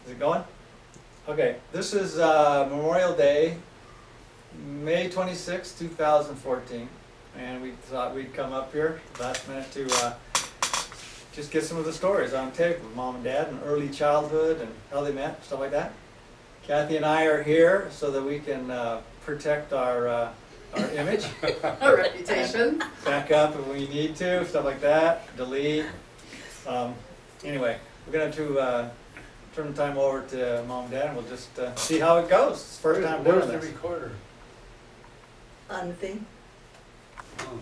Is it going? Okay, this is Memorial Day, May 26, 2014. And we thought we'd come up here last minute to just get some of the stories on tape with Mom and Dad and early childhood and how they met, stuff like that. Kathy and I are here so that we can protect our image. Our reputation. Back up if we need to, stuff like that, delete. Anyway, we're going to turn the time over to Mom and Dad and we'll just see how it goes. It's the first time doing Where's the this. recorder? On the thing. Oh.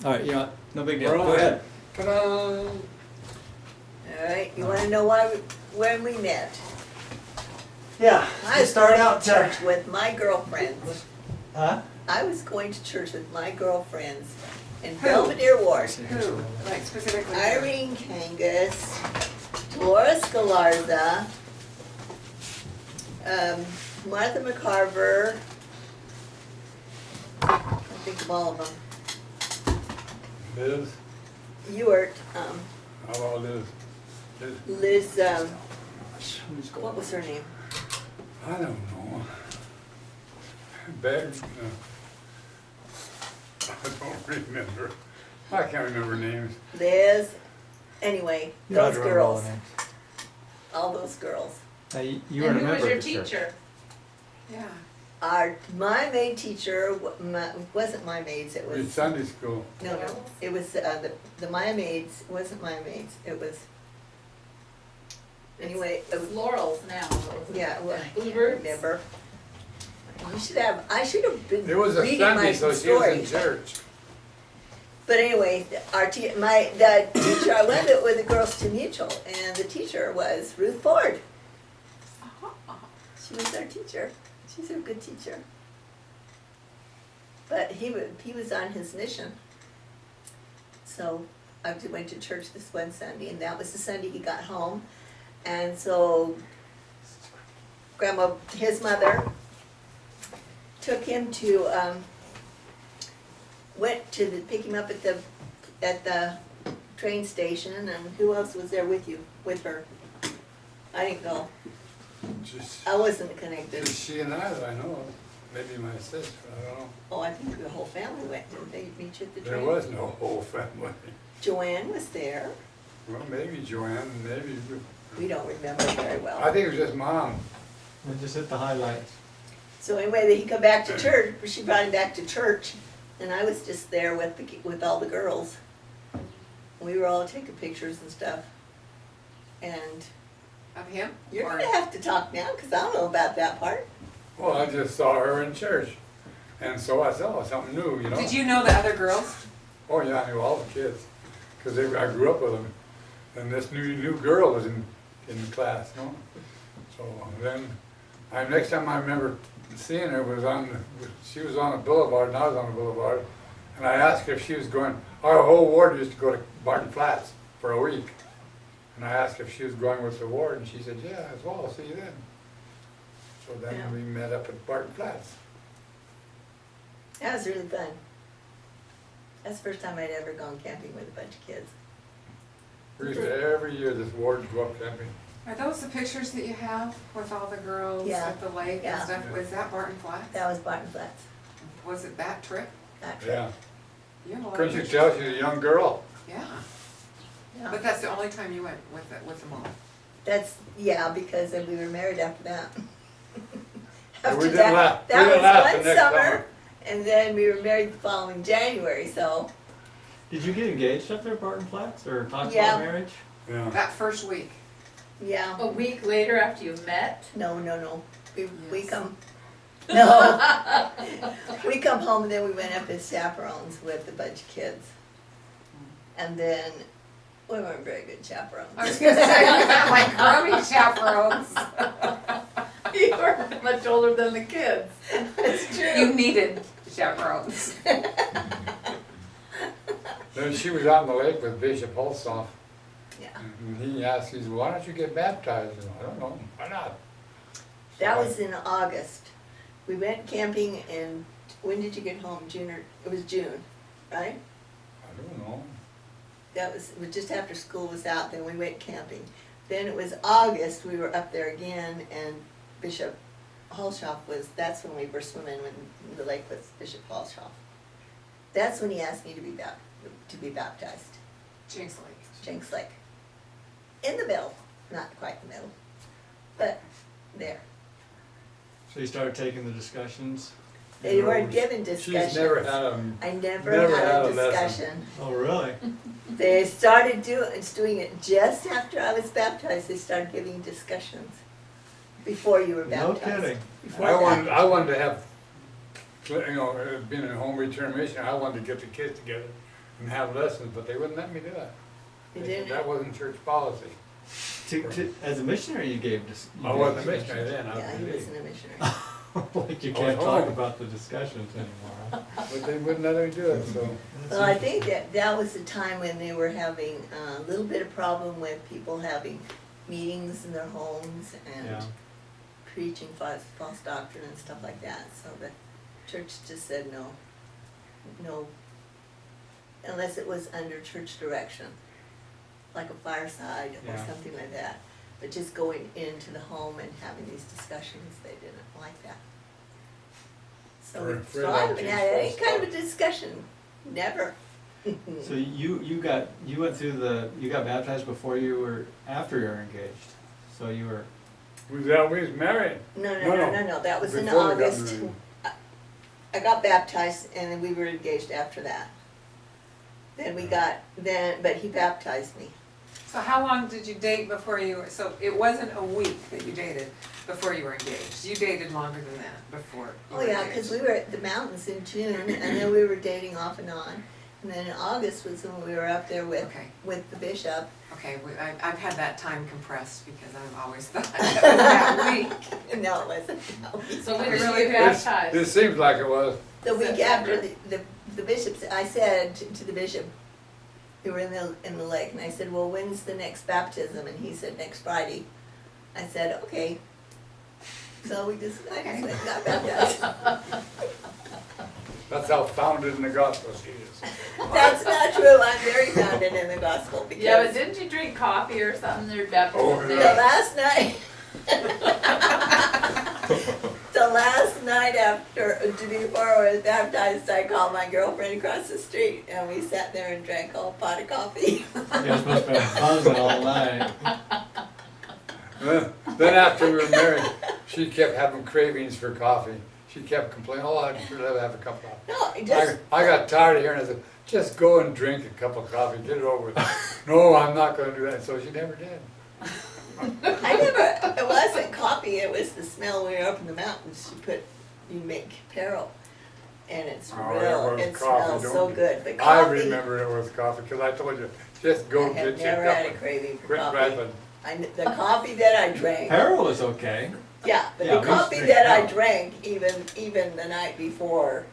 All right, you know, no big deal. We're Go on. ahead. Ta-da! Alright, you wanna know when we met? Yeah, I you was start going out to church with my girlfriends. Huh? I was going to church with my girlfriends in Belvedere Ward. Who? Like specifically? Irene Kangas, Dolores Galarza, Martha McCarver. I think of all of them. Liz? Ewart, How about Liz? Liz, Who's going? what was her name? I don't know. Beg? I don't remember. I can't remember names. Liz, anyway, You don't those have to remember all girls, the names. all those girls. You were a And who member was of your the church. teacher? Yeah. My maid teacher wasn't my maids, it It's was, Sunday school. no, it was, the my maids, it wasn't my maids, it was, anyway, it was, Laurel's now. yeah, well, I can't Bluebirds? remember. I should have been It was a reading Sunday, my so she was in stories. church. But anyway, the teacher, I went with the girls to Mutual, and the teacher was Ruth Ford. She was our teacher. She's a good teacher. But he was on his mission. So I went to church this one Sunday, and that was the Sunday he got home. And so Grandma, his mother, took him to, went to pick him up at the train station, and who else was there with her? I didn't go. Just, I wasn't connected. just she and I that I know of. Maybe my sister, I don't know. Oh, I think the whole family went, didn't they meet you at the train? There was no whole family. Joanne was there. Well, maybe Joanne, maybe you. We don't remember very I well. think it was just Mom. We just hit the highlights. So anyway, he come back to church, she brought him back to church, and I was just there with all the girls. We were all taking pictures and stuff. And Of him? you're Or- gonna have to talk now, cause I don't know about that part. Well, I just saw her in church. And so I saw something new, you know? Did you know the other girls? Oh, yeah, I knew all the kids. Because I grew up with them. And this new girl was in the class, you know? So then, next time I remember seeing her she was on the boulevard and I was on the boulevard. And I asked her if she was going, our whole ward used to go to Barton Flats for a week. And I asked if she was going with the ward and she said, yeah, as well, I'll see you then. So then Yeah. we met up at Barton Flats. That was really fun. That's the first time I'd ever gone camping with a bunch of kids. We used to, every year this ward would go up camping. Are those the pictures that you have with all the girls Yeah. at the lake Yeah. and stuff? Was that Barton Flats? That was Barton Flats, Was it that trip? that trip. Yeah. You have a lot of Couldn't you pictures. tell she's a young girl? Yeah. Yeah. But that's the only time you went with them all. Yeah, because then we were married after that. Yeah, we After didn't that, laugh- we that didn't was laugh the one next summer, summer. and then we were married the following January, so, Did you get engaged up there at Barton Flats or talk Yeah. about marriage? Yeah. That first week. yeah. A week later after you met? No. We Yes. come, no. We come home and then we went up as chaperones with a bunch of kids. And then, we weren't very good chaperones. I was gonna say, you got like crummy chaperones. You were much older than the kids. That's You true. needed chaperones. Then she was out on the lake with Bishop Holstoff, Yeah, and he asked, he said, why don't you get baptized? And I don't know, why not? that was in August. We went camping in, when did you get home? June or, it was June, right? I don't know. It was just after school was out, then we went camping. then it was August, we were up there again, and Bishop Halshoff that's when we were swimming in the lake with Bishop Halshoff. That's when he asked me to be baptized, Jinx Lake. Jenks Lake. In the middle, not quite the middle, but there. So you started taking the discussions? They weren't given discussions. She's never had a, I never never had had a a lesson. discussion. Oh, really? They started doing it just after I was baptized. They started giving discussions before you were No baptized. kidding. Before I wanted to have, you know, being in a home return mission, I wanted to get the kids together and have lessons, but they wouldn't let me do that. They They didn't. said that wasn't church policy. As a missionary, you gave I wasn't a missionary then, I Yeah, he believe. wasn't a missionary. Like you I can't was talk home. about the discussions anymore, huh? But they wouldn't let me do it, so. Well, I think that was the time when they were having a little bit of problem with people having meetings in their homes and Yeah. preaching false doctrine and stuff like that. So the church just said no, unless it was under church direction, like a fireside or Yeah. something like that. But just going into the home and having these discussions, they didn't like that. So, For so I haven't that had any Jesus kind of a discussion, never. So you went through you got baptized before after you were engaged. So you were, We was married. No, that was in Before we got August. married. I got baptized and then we were engaged after that. But he baptized me. So how long did you date before you were, so it wasn't a week that you dated before you were engaged? You dated longer than that before you Oh were yeah, engaged? because we were at the mountains in June and then we were dating off and on. And then in August was when we were up there Okay. with the bishop. Okay, I've had that time compressed because I've always thought it was that week. No, it wasn't. No. So when I did you really get This, baptized? this seems like it was. The week September. after the bishop, I said to the bishop, we were in the lake, and I said, well, when's the next baptism? And he said, next Friday. I said, okay. So I just went and got baptized. That's how founded in the gospel she is. That's not true, I'm very founded in the gospel because Yeah, but didn't you drink coffee or something your baptism Oh, the yeah. day? last night, the last night before I was baptized, I called my girlfriend across the street and we sat there and drank a whole pot of coffee. you guys must have been buzzing all night. Then after we were married, she kept having cravings for coffee. She kept complaining, oh, I'd sure love to have a cup of coffee. No, it just, I got tired of hearing it. I said, just go and drink a cup of coffee, get it over with. No, I'm not gonna do that, so she never did. it wasn't coffee, it was the smell when we were up in the mountains. You make Peril, and it's Oh, it real, was it coffee, smells don't so you? good, but I coffee, remember it was coffee, because I told you, just go I get have your never had a cup craving and for quit coffee. griping. The coffee that I drank, Peril was okay. yeah, but Yeah, the we used to coffee drink that I Peril. drank, even the night before,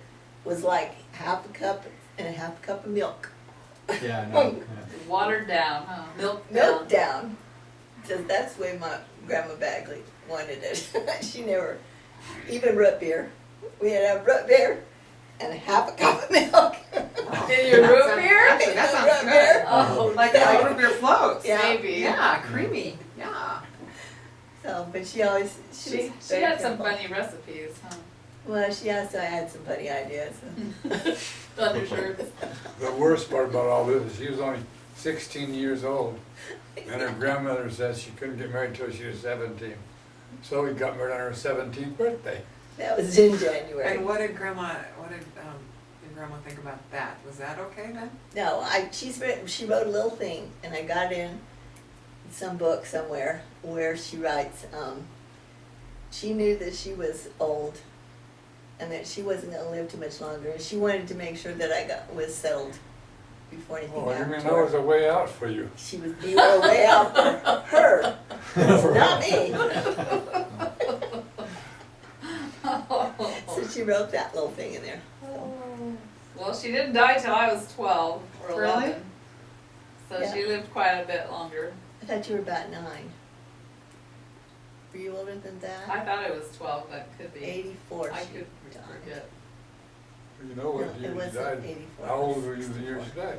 was like half a cup and a half a cup of milk. Yeah, no. Yeah. Watered down, huh? Milk Milk down. down. So that's the way my grandma Bagley wanted it. She never, even root beer. We had to have root beer and a half a cup of milk. In your root beer? Actually, that sounds Root beer. good. Oh, Like root beer floats. Yeah. maybe. Yeah, creamy, yeah. So, but she always, She was had some very funny recipes, huh? careful. Well, she also had some funny ideas. Undershirts. The worst part about all this is she was only 16 years old, and her grandmother said she couldn't get married till she was 17. So we got married on her 17th birthday. That was in January. And what did your grandma think about that? Was that okay then? No, she wrote a little thing, and I got in some book somewhere where she writes, she knew that she was old and that she wasn't gonna live too much longer, and she wanted to make sure that I was settled before anything Oh, you happened mean to that her. was a way out for you? You were way out for her, not me. So she wrote that little thing in there. Well, she didn't die till I was 12 or Really? 11. So Yeah. she lived quite a bit longer. I thought you were about 9. Were you older than I that? thought it was 12, but could be. 84 I she could died. forget. You know what No, it year she wasn't died? 84. How old were you the year she died?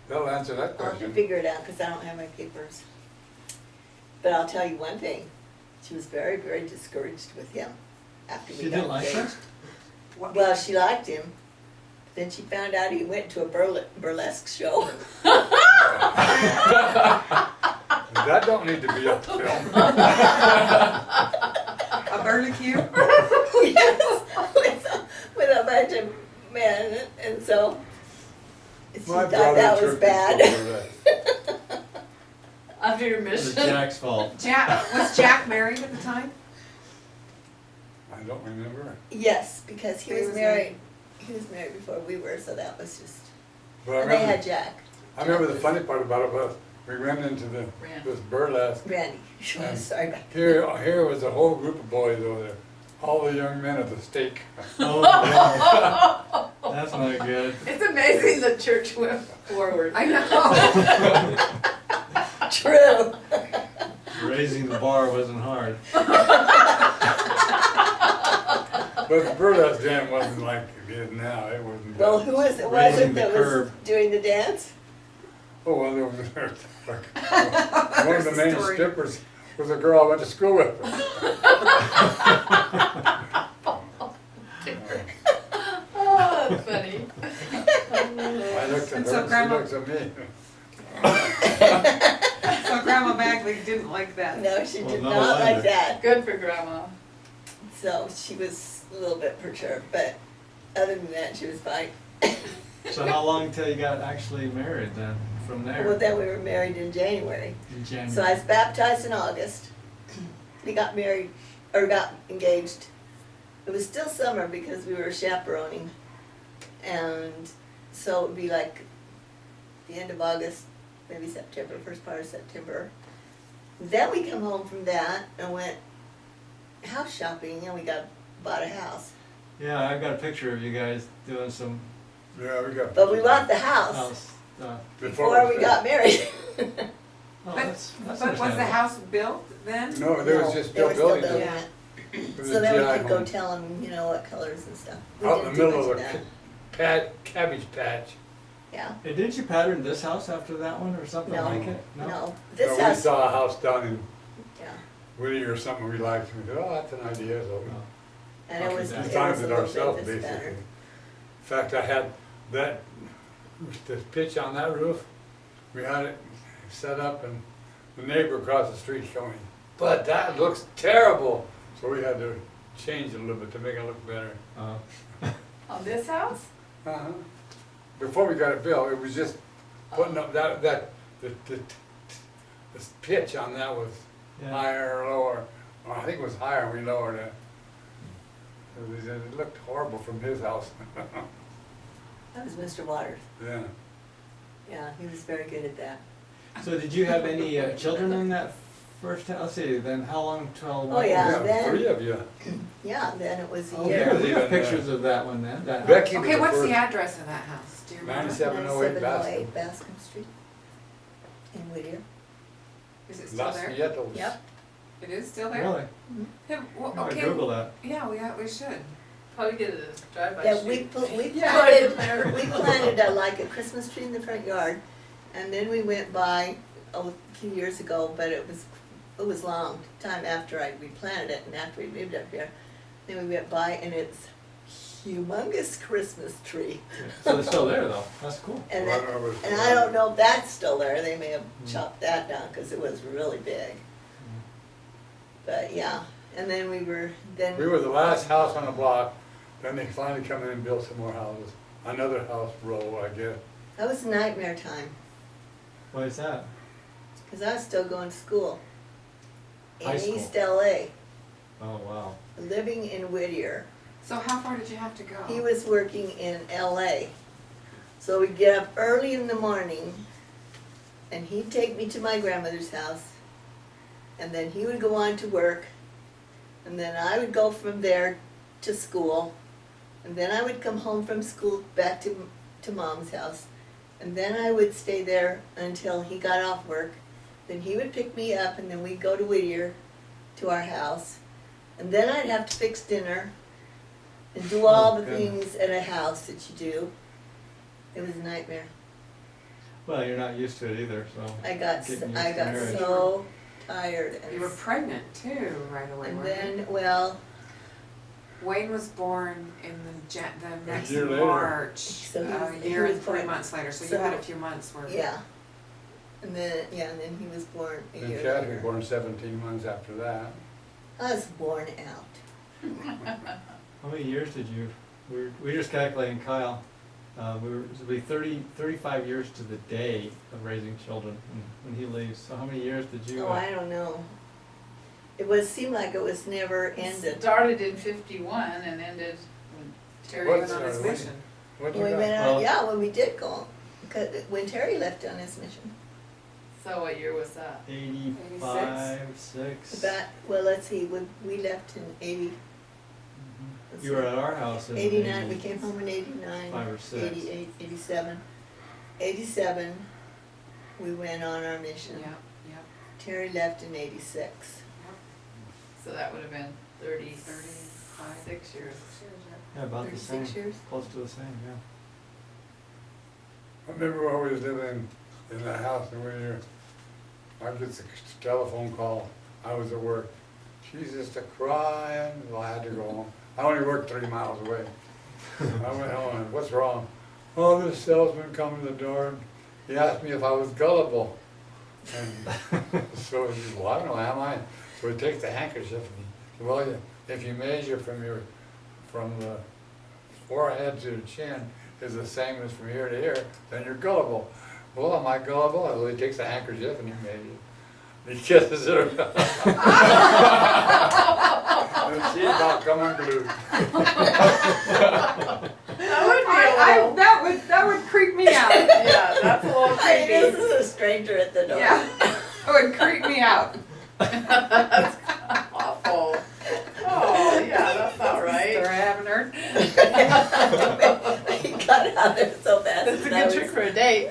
That'll answer that I'll have to question. figure it out because I don't have my papers. But I'll tell you one thing, she was very, very discouraged with him after we She got didn't like engaged. her? What- Well, she liked him, then she found out he went to a burlesque show. That don't need to be up to film. A barbecue? Yes, with a bunch of men, and so she My thought brother that was took bad. this over that. After your It was mission. Jack's fault. Was Jack married at the time? I don't remember. Yes, because he He was was married, he was married before we were, so that was just, But I and they had remember, Jack, I remember the funny part about it was, we went into this burlesque. Randy, And sorry about Here was a whole group of boys over there, all the young men at the stake. Oh, wow. That's not good. It's amazing the church went forward. I know. True. Raising the bar wasn't hard. But the burlesque then wasn't like it is now, it wasn't. Well, who was it Raising the that was curb. doing the dance? Oh, well, there was, one of the There's a main story. strippers was a girl I went to school with. Oh, that's funny. I looked And at so her, she Grandma- looks at me. So Grandma Bagley didn't like that. No, she Well, did no not like wonder. that. Good for grandma. So she was a little bit perturbed, but other than that, she was fine. So how long till you got actually married then, from there? Well, then we were married in January. In January? So I was baptized in August. We got married, or got engaged. It was still summer because we were chaperoning. And so it would be like the end of August, maybe September, first part of September. Then we come home from that and went house shopping and we bought a house. Yeah, I've got a picture of you guys doing some Yeah, we got. But we bought the house house stuff. before we got married. Oh, But, that's but was the understandable. house built then? No, there was just they were still building building it. it. It was So a then we GI could go home. tell them, you know, what colors and stuff. We Out in the didn't do middle much of of a that. cabbage patch. Yeah, Hey, didn't you pattern this house after that one or something No, like it? no, So this we house, saw a house down in yeah, Whittier or something we liked, and we said, oh, that's an idea, so Oh. and it was, We it was a designed it little ourselves, bit this basically. better. In fact, I had that, this pitch on that roof, we had it set up and the neighbor across the street showing, but that looks terrible. So we had to change it a little bit to make it look better. On this house? Uh-huh. Before we got it built, it was just putting up the pitch on that was Yeah. higher or lower. Well, I think it was higher and we lowered it. It looked horrible from his house. That was Mr. Waters, Yeah. yeah, he was very good at that. So did you have any children in that first house? Let's see, then how long till? Oh, yeah. then- 3 of you. Yeah, then it was a Oh, year. yeah, we have Even, pictures of that one then, that house. Becky was Okay, the what's first. the address of that house? Do you remember? 9708 9708 Bascom. Bascom Street in Whittier. Is it still Las there? Nietos. Yep. It is still there? Really? Hey, well, I okay. Google that. Yeah, we should. Probably get a drive-by Yeah, street. we Yeah, planted, there. we planted like a Christmas tree in the front yard, and then we went by, a few years ago, but it was long time after we planted it and after we moved up here. Then we went by and it's humongous Christmas tree. So it's still there though, that's cool. And Well, that, I was- and I don't know if that's still there, they may have chopped that down, cause it was really big. But yeah, and then we were the last house on the block, then they finally come in and built some more houses. Another house row, I guess. that was nightmare time, Why is that? cause I was still going to school. High In school. East LA, Oh, wow. living in Whittier. So how far did you have to go? He was working in LA. So we'd get up early in the morning and he'd take me to my grandmother's house. And then he would go on to work. And then I would go from there to school. And then I would come home from school back to Mom's house. And then I would stay there until he got off work. Then he would pick me up and then we'd go to Whittier to our house. And then I'd have to fix dinner and do all Oh, the goodness. things at a house that you do. It was a nightmare. Well, you're not used to it either, so. I got Getting used I to got marriage. so retired. You were pregnant too right away, And weren't then, well, you? Wayne was born in the next year later. March, So a he year was and 3 born- months later, so you so- had a few months where. yeah. And then, and then he was born a And year Kathy was later. born 17 months after that. I was born out. How many years did you, we were just calculating Kyle, it'll be 35 years to the day of raising children when he leaves. So how many years did you? Oh, I don't know. Seemed like it was never ended. Started in 51 and ended when Terry Terry was went on his What's- mission. What When you we went got? out, Well- yeah, when we did go, when Terry left on his mission. So what year was that? 85, 6. Well, let's see, when we left in 80. let's You were see, at our house in 89, we came home in 89. 5 or 6. 88, 87. 87, we went on our mission. Yeah, yeah, Terry left in 86. So that would have been 36 35. years. Yeah, about the same. 36 years? Close to the same, yeah. I remember when we was living in that house and I get the telephone call, I was at work. She's just a crying, well, I had to go home. I only worked 3 miles away. I went home and, what's wrong? Oh, this salesman come to the door and he asked me if I was gullible. And so he said, well, I don't know, am I? So he takes the handkerchief and he said, well, if you measure from the forehead to the chin is the same as from here to here, then you're gullible. Well, am I gullible? So he takes a handkerchief and he measures. And he kisses her. And she's about come unglued. That would be a little, That would creep me out. yeah, that's a little Hey, this creepy. is a stranger at the door. Yeah, it would creep me out. That's awful. Oh, yeah, that's not Story right. I haven't heard. He got out there so fast. That's a and I good was- trick for a date.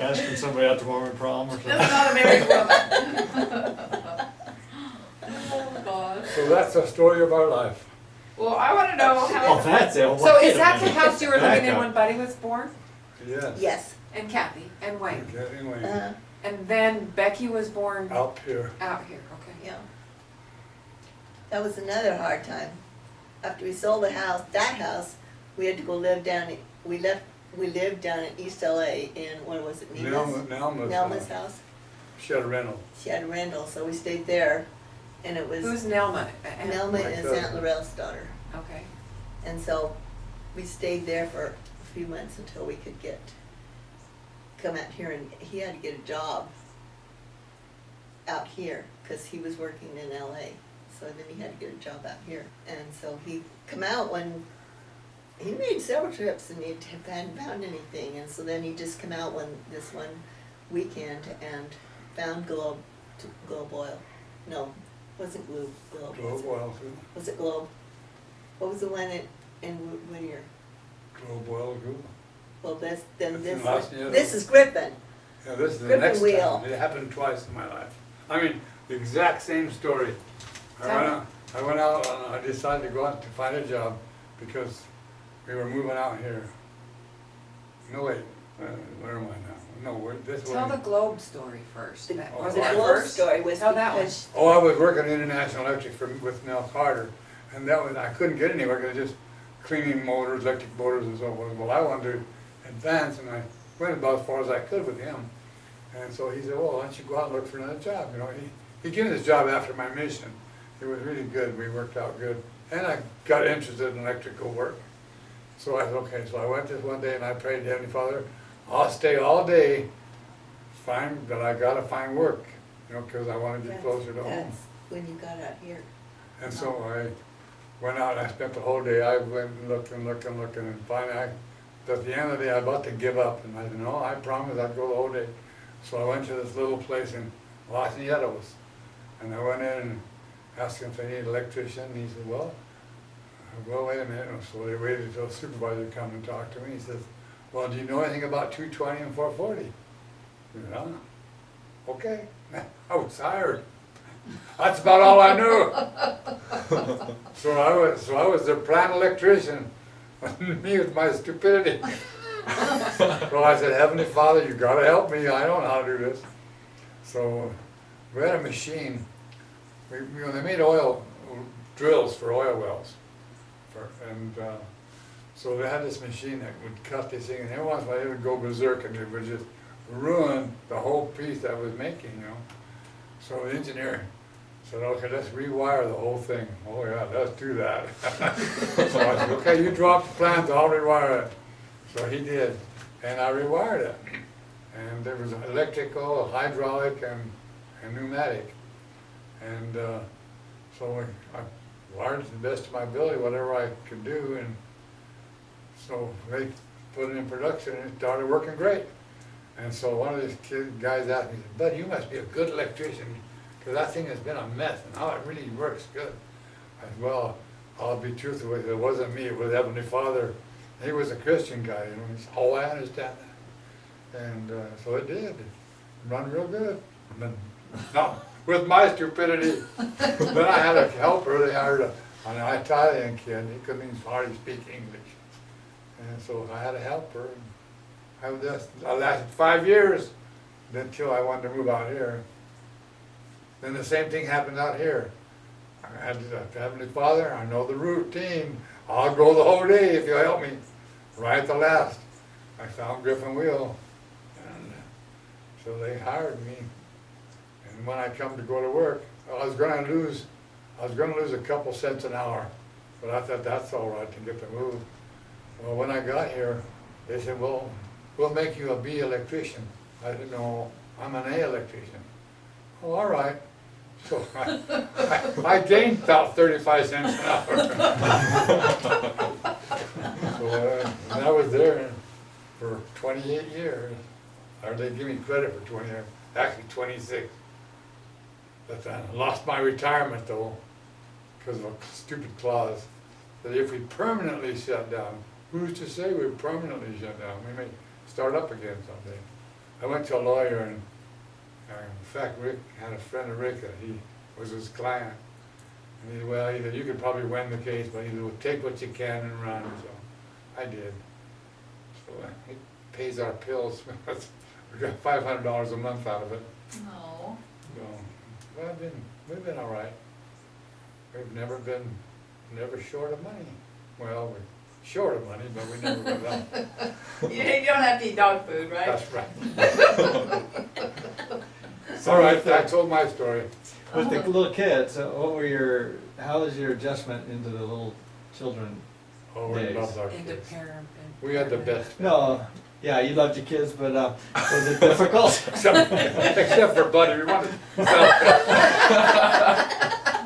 Asking somebody out to warm prom or something. That's not a married woman. Oh, God. So that's the story of our life. Well, I wanna know Oh, how, that's it. So Wait is a that the minute. house you were living in Back when up. Buddy was born? Yes. Yes. And Kathy and Wayne? Anyway, And then Becky was born up here. out here, okay. Yeah. That was another hard time. After we sold the house, that house, we had to go live down, we lived down in East LA in, what was it, Nema's? Nelma's house. She had a rental. She had a rental, so we stayed there, and it was, Who's Nelma? Nelma My is cousin. Aunt Laurel's daughter. Okay. And so, we stayed there for a few months until we could come out here, and he had to get a job out here, cause he was working in LA. So then he had to get a job out here, and so he come out when, he made several trips and he hadn't found anything, and so then he just come out this one weekend and found globe oil. No, wasn't globe. Globe oil too. Was it globe? What was the one in Whittier? Globe oil too. Well, then That's this in Los Angeles. this is Griffin. Yeah, this is the Griffin next wheel. time. It happened twice in my life. I mean, the exact same story. I went out and I decided to go out to find a job because we were moving out here. No, wait, where am I now? No, this Tell the one. Globe story first. The, That- Oh, Was the that yeah. globe first? story was Tell that one. because Oh, I was working International Electric with Nell Carter, and that was, I couldn't get anywhere, because just cleaning motors, electric motors and so forth. Well, I wanted to advance, and I went about as far as I could with him. And so he said, well, why don't you go out and look for another job? You know, he gave me this job after my mission. It was really good, we worked out good. And I got interested in electrical work. So I said, okay, so I went this one day and I prayed to Heavenly Father, I'll stay all day, but I gotta find work, you know, because I want to get closer to home. that's when you got out here. And so I went out and I spent the whole day, I went and looked and looked and looked, and finally, at the end of the day, I was about to give up, and I said, no, I promised I'd go the whole day. So I went to this little place in Los Angeles, and I went in and asked him if they needed an electrician, and he said, well, wait a minute. And so they waited until the supervisor come and talk to me. He says, well, do you know anything about 220 and 440? I said, okay. I was tired. That's about all I knew. So I was the plant electrician. Me with my stupidity. So I said, Heavenly Father, you gotta help me. I don't know how to do this. So we had a machine, they made oil drills for oil wells. So they had this machine that would cut this thing, and every once in a while it would go berserk and it would just ruin the whole piece that I was making, you know. So the engineer said, okay, let's rewire the whole thing. Oh yeah, let's do that. So I said, okay, you drop the plant, I'll rewire it. So he did, and I rewired it. And there was electrical, hydraulic, and pneumatic. And so I wired to the best of my ability, whatever I could do, and so they put it in production and it started working great. And so one of these guys asked me, Bud, you must be a good electrician, because that thing has been a mess, and now it really works good. I said, well, I'll be truthful with you, it wasn't me, it was Heavenly Father. He was a Christian guy, you know. He said, oh, I understand that. And so it did, run real good. And then, no, with my stupidity, then I had a helper. They hired an Italian kid. He couldn't even hardly speak English. And so I had a helper. And I lasted 5 years until I wanted to move out here. Then the same thing happened out here. I had the Heavenly Father, I know the routine. I'll go the whole day if you'll help me. Right at the last, I found Griffin Wheel. And so they hired me. And when I come to go to work, I was gonna lose a couple cents an hour. But I thought that's all right to get the move. Well, when I got here, they said, well, we'll make you a B electrician. I said, no, I'm an A electrician. Oh, all right. So I gained about 35 cents an hour. So and I was there for 28 years. Or they give me credit for 20 years, actually 26. But I lost my retirement though, because of a stupid clause that if we permanently shut down, who's to say we permanently shut down? We may start up again someday. I went to a lawyer, and in fact, Rick had a friend of Rick that he was his client. And he said, well, he said, you could probably win the case, but he said, well, take what you can and run. So I did. So it pays our pills. We got $500 a month out of it. No. So, well, we've been all right. We've never been short of money. Well, we're short of money, but we never run out. You don't have to eat dog food, right? That's right. All right, I told my story. With the little kids, how was your adjustment into the little children? Oh, we Days. loved our Into kids. parent. We had the best. No, yeah, you loved your kids, but was it difficult? Except for Buddy, we wanted to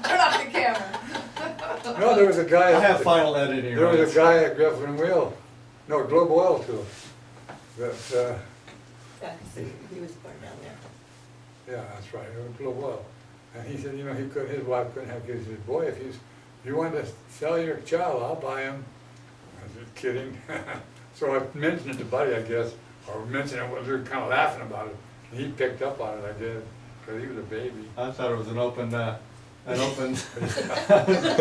Turn off the camera. No, there was a guy. I have final editing There was rights. a guy at Griffin Wheel, no, Globe Oil too. That, Yeah, 'cause he was born down there. yeah, that's right, it was Globe Oil. And he said, you know, his wife couldn't have kids. He said, boy, if you want to sell your child, I'll buy him. I said, kidding. So I mentioned it to Buddy, I guess, or mentioned it, we were kind of laughing about it. And he picked up on it, I guess, because he was a baby. I thought it was an open offer.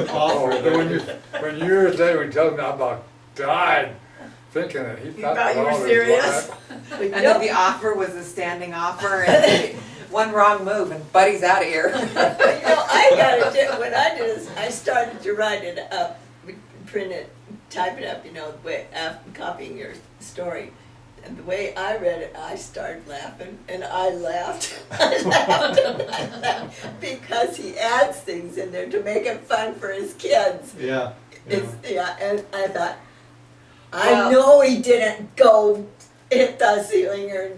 Oh, when years later, when he tells me I about died thinking that he thought thought you were all this serious? was- And then the offer was a standing offer, and one wrong move, and Buddy's out of here. What I did is I started to write it up, print it, type it up, the way, after copying your story. And the way I read it, I started laughing, and I laughed. I laughed and I laughed, because he adds things in there to make it fun for his kids. Yeah. And I thought, Well- I know he didn't go hit the ceiling or,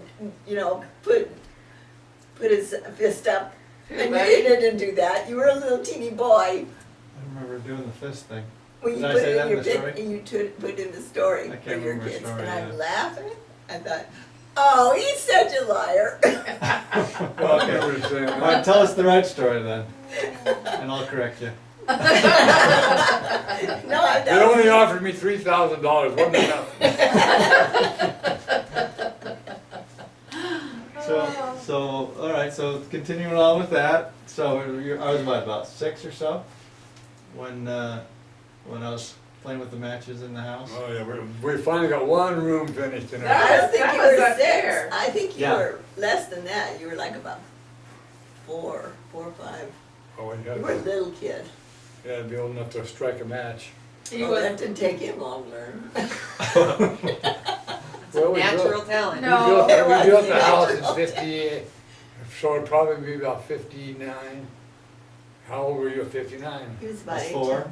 put his fist up. And you didn't do that. You were a little teeny boy. I remember doing the fist thing. Well, you Did I put say it that in in your the pic, story? and you put in the story I for can't your remember the kids, story, and I'm yeah. laughing. I thought, oh, he's such a liar. I remember saying All that. right, tell us the right story then, and I'll correct you. No, I They only don't. offered me $3,000, wasn't enough. So, all right, so continuing on with that, so I was about 6 or so, when I was playing with the matches in the house. Oh, yeah, we finally got one room finished in our I house. don't think That you was were up 6. there. I think you Yeah. were less than that. You were like about 4 or 5. Oh, You were a little kid. you had to be old enough to strike a match. He Well, that was, didn't take him long to learn. Well, we Natural built, talent. No. we built the house in 58, so it'd probably be about 59. How old were you at 59? He was about That's 18. 4.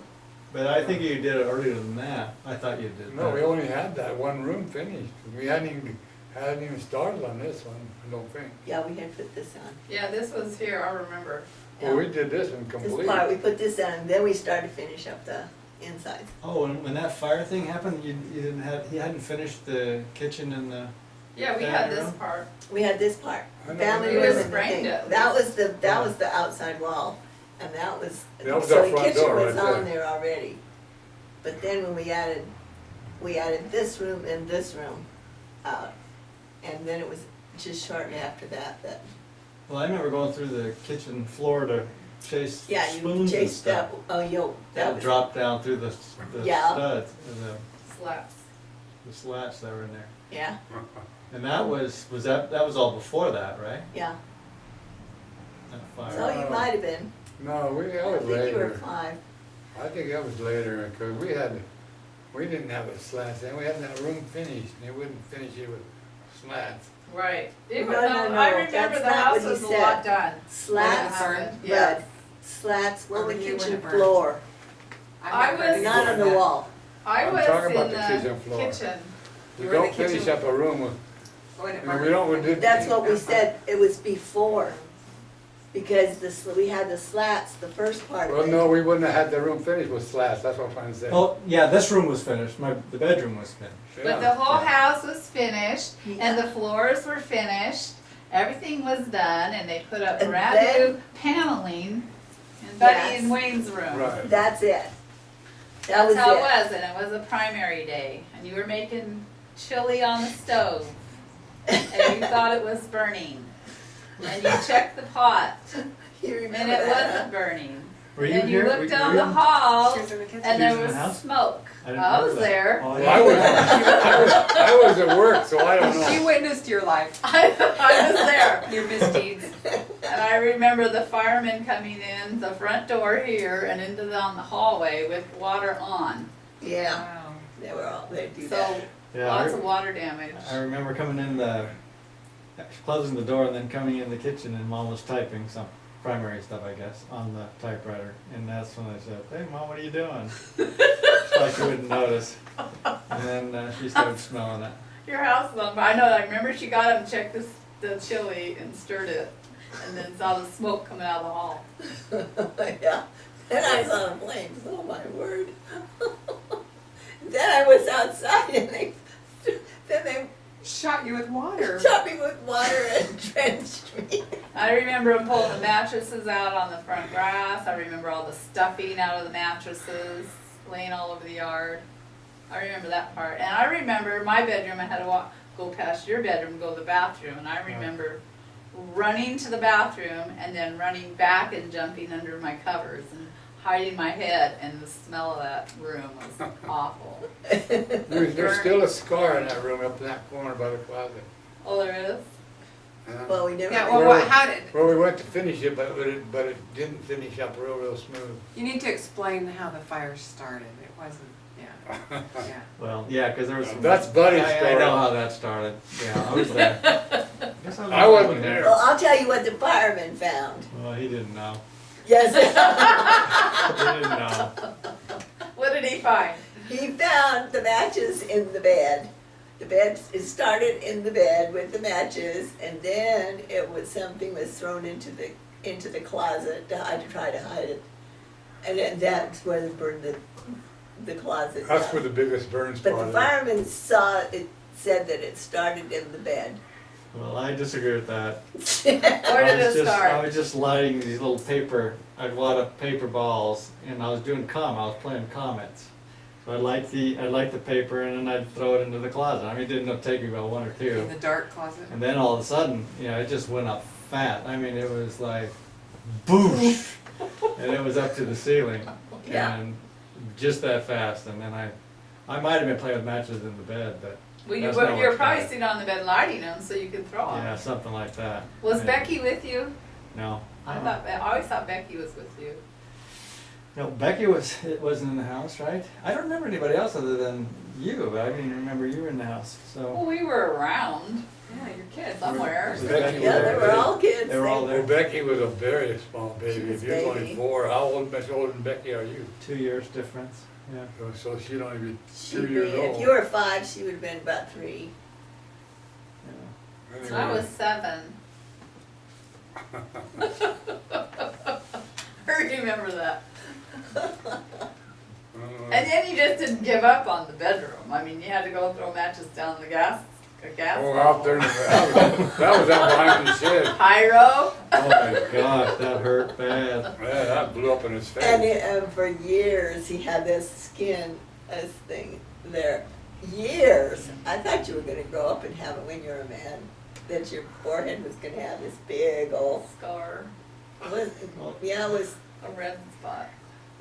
But I think you did it earlier than that. I thought you did No, that. we only had that one room finished. We hadn't even started on this one, I don't think. Yeah, we had put this on. yeah, this was here, I remember. Well, we did this one This complete. part, we put this on, and then we started to finish up the insides. Oh, and when that fire thing happened, you didn't have, he hadn't finished the kitchen and the, Yeah, we had Family this room? part. We had this part, I know. family You room just and the framed thing. it. That was the outside wall, and that was, That was so our the front kitchen door was right on there. there already. But then when we added this room and this room out, and then it was just shortly after that, well, I remember going through the kitchen floor to chase yeah, you spoons and chased stuff. up, oh, yo, that That was. dropped down through the Yeah. studs, and Slats. the slats that were in there. Yeah, And that was that was all before that, right? yeah, That fire. so you might have been, No, I that was think you were later. 5. I think that was later, because we didn't have a slats, and we hadn't that room finished, and they wouldn't finish it with slats. Right. It No, was, no, I no, remember that's the not house what he was a said. lot done. Slats, burned? Yes. slats Or on the the kitchen kitchen burned. floor, I was- not on the wall. I I'm was talking about in the the kitchen floor. kitchen. We You were in don't the kitchen? finish up a room with, When it you know, we burned. don't, we did. That's what we said, it was before, because we had the slats, the first part of Well, it. no, we wouldn't have had the room finished with slats, that's what I'm trying to say. Oh, yeah, this room was finished. The bedroom was finished. But the Yeah. whole house was finished, Yeah. and the floors were finished, everything was done, and they put up And brand then- new paneling in Buddy Yes. and Wayne's room. Right. That's it. That was That's how it it. was, and it was a primary day, and you were making chili on the stove, and you thought it was burning. And you checked the pot, You and remember it that, wasn't burning. Were And you then you here? looked Were down you the in? hall, She was in the kitchen. and She was there in was the house? smoke. I didn't I know was that. there. Oh, Well, I was at work, so I don't She know. witnessed your life, I was there. your misdeeds. And I remember the firemen coming in the front door here and into down the hallway with water on. Yeah, Wow. they were all, they do So that. Yeah, lots of water damage. I remember coming in closing the door and then coming in the kitchen and Mom was typing some primary stuff, I guess, on the typewriter. And that's when I said, "Hey, Mom, what are you doing?" It's like you wouldn't notice. And then she started smelling it. Your house is on fire. I know, I remember she got up and checked the chili and stirred it and then saw the smoke coming out of the hall. Yeah, then I saw the flames, oh my word. Then I was outside and then they Shot you with water. shot me with water and drenched me. I remember them pulling the mattresses out on the front grass. I remember all the stuffing out of the mattresses laying all over the yard. I remember that part. And I remember my bedroom, I had to go past your bedroom, go to the bathroom. And I remember running to the bathroom and then running back and jumping under my covers and hiding my head. And the smell of that room was awful. There's still a scar in that room up in that corner by the closet. Oh, there is? Well, we never. Yeah, well, how did, Well, we went to finish it, but it didn't finish up real smooth. you need to explain how the fire started. It wasn't, yeah, yeah. Well, yeah, because there was some. That's Buddy's I story. know how that started. Yeah, I was there. Guess I wasn't there. Well, I'll tell you what the fireman found. Well, he didn't know. Yes, He didn't know. What did he find? he found the matches in the bed. The bed, it started in the bed with the matches, and then something was thrown into the closet to try to hide it. And then that's where they burned the closet That's down. where the biggest burns But part the of it. fireman saw it, said that it started in the bed. Well, I disagree with that. Where did it I start? was just lighting these little I'd wad up paper balls, and I was doing I was playing comets. So I'd light the paper, and then I'd throw it into the closet. I mean, it didn't take me about 1 or 2. In the dark closet. And then all of a sudden, it just went up fat. I mean, it was like, boosh! And it was up to the ceiling. Yeah. And just that fast. And then I might have been playing with matches in the bed, but Well, That's you not were much probably better. sitting on the bed lighting them so you could throw them. yeah, something like that. Was Yeah. Becky with you? No. I always thought Becky was with you. No, Becky wasn't in the house, right? I don't remember anybody else other than you, but I didn't remember you were in the house, Well, so. we were around Yeah, your kids. somewhere. Becky Yeah, they were all kids. They were all Well, there. Becky was a very small baby. She was If you're only baby. 4, how much older than Becky are you? 2 years difference, yeah. So she'd only be She'd 2 be, years old. if you were 5, she would have been about 3. Yeah. So I was 7. I remember that. And then you just didn't give up on the bedroom. I mean, you had to go throw matches down the gas Oh, out there, that was out behind the shed. Pyro. Oh my gosh, that hurt bad. Yeah, that blew up in his face. And for years, he had this thing there. Years. I thought you were gonna grow up and have it when you're a man. That your forehead was gonna have this big old, Scar. it was A red spot.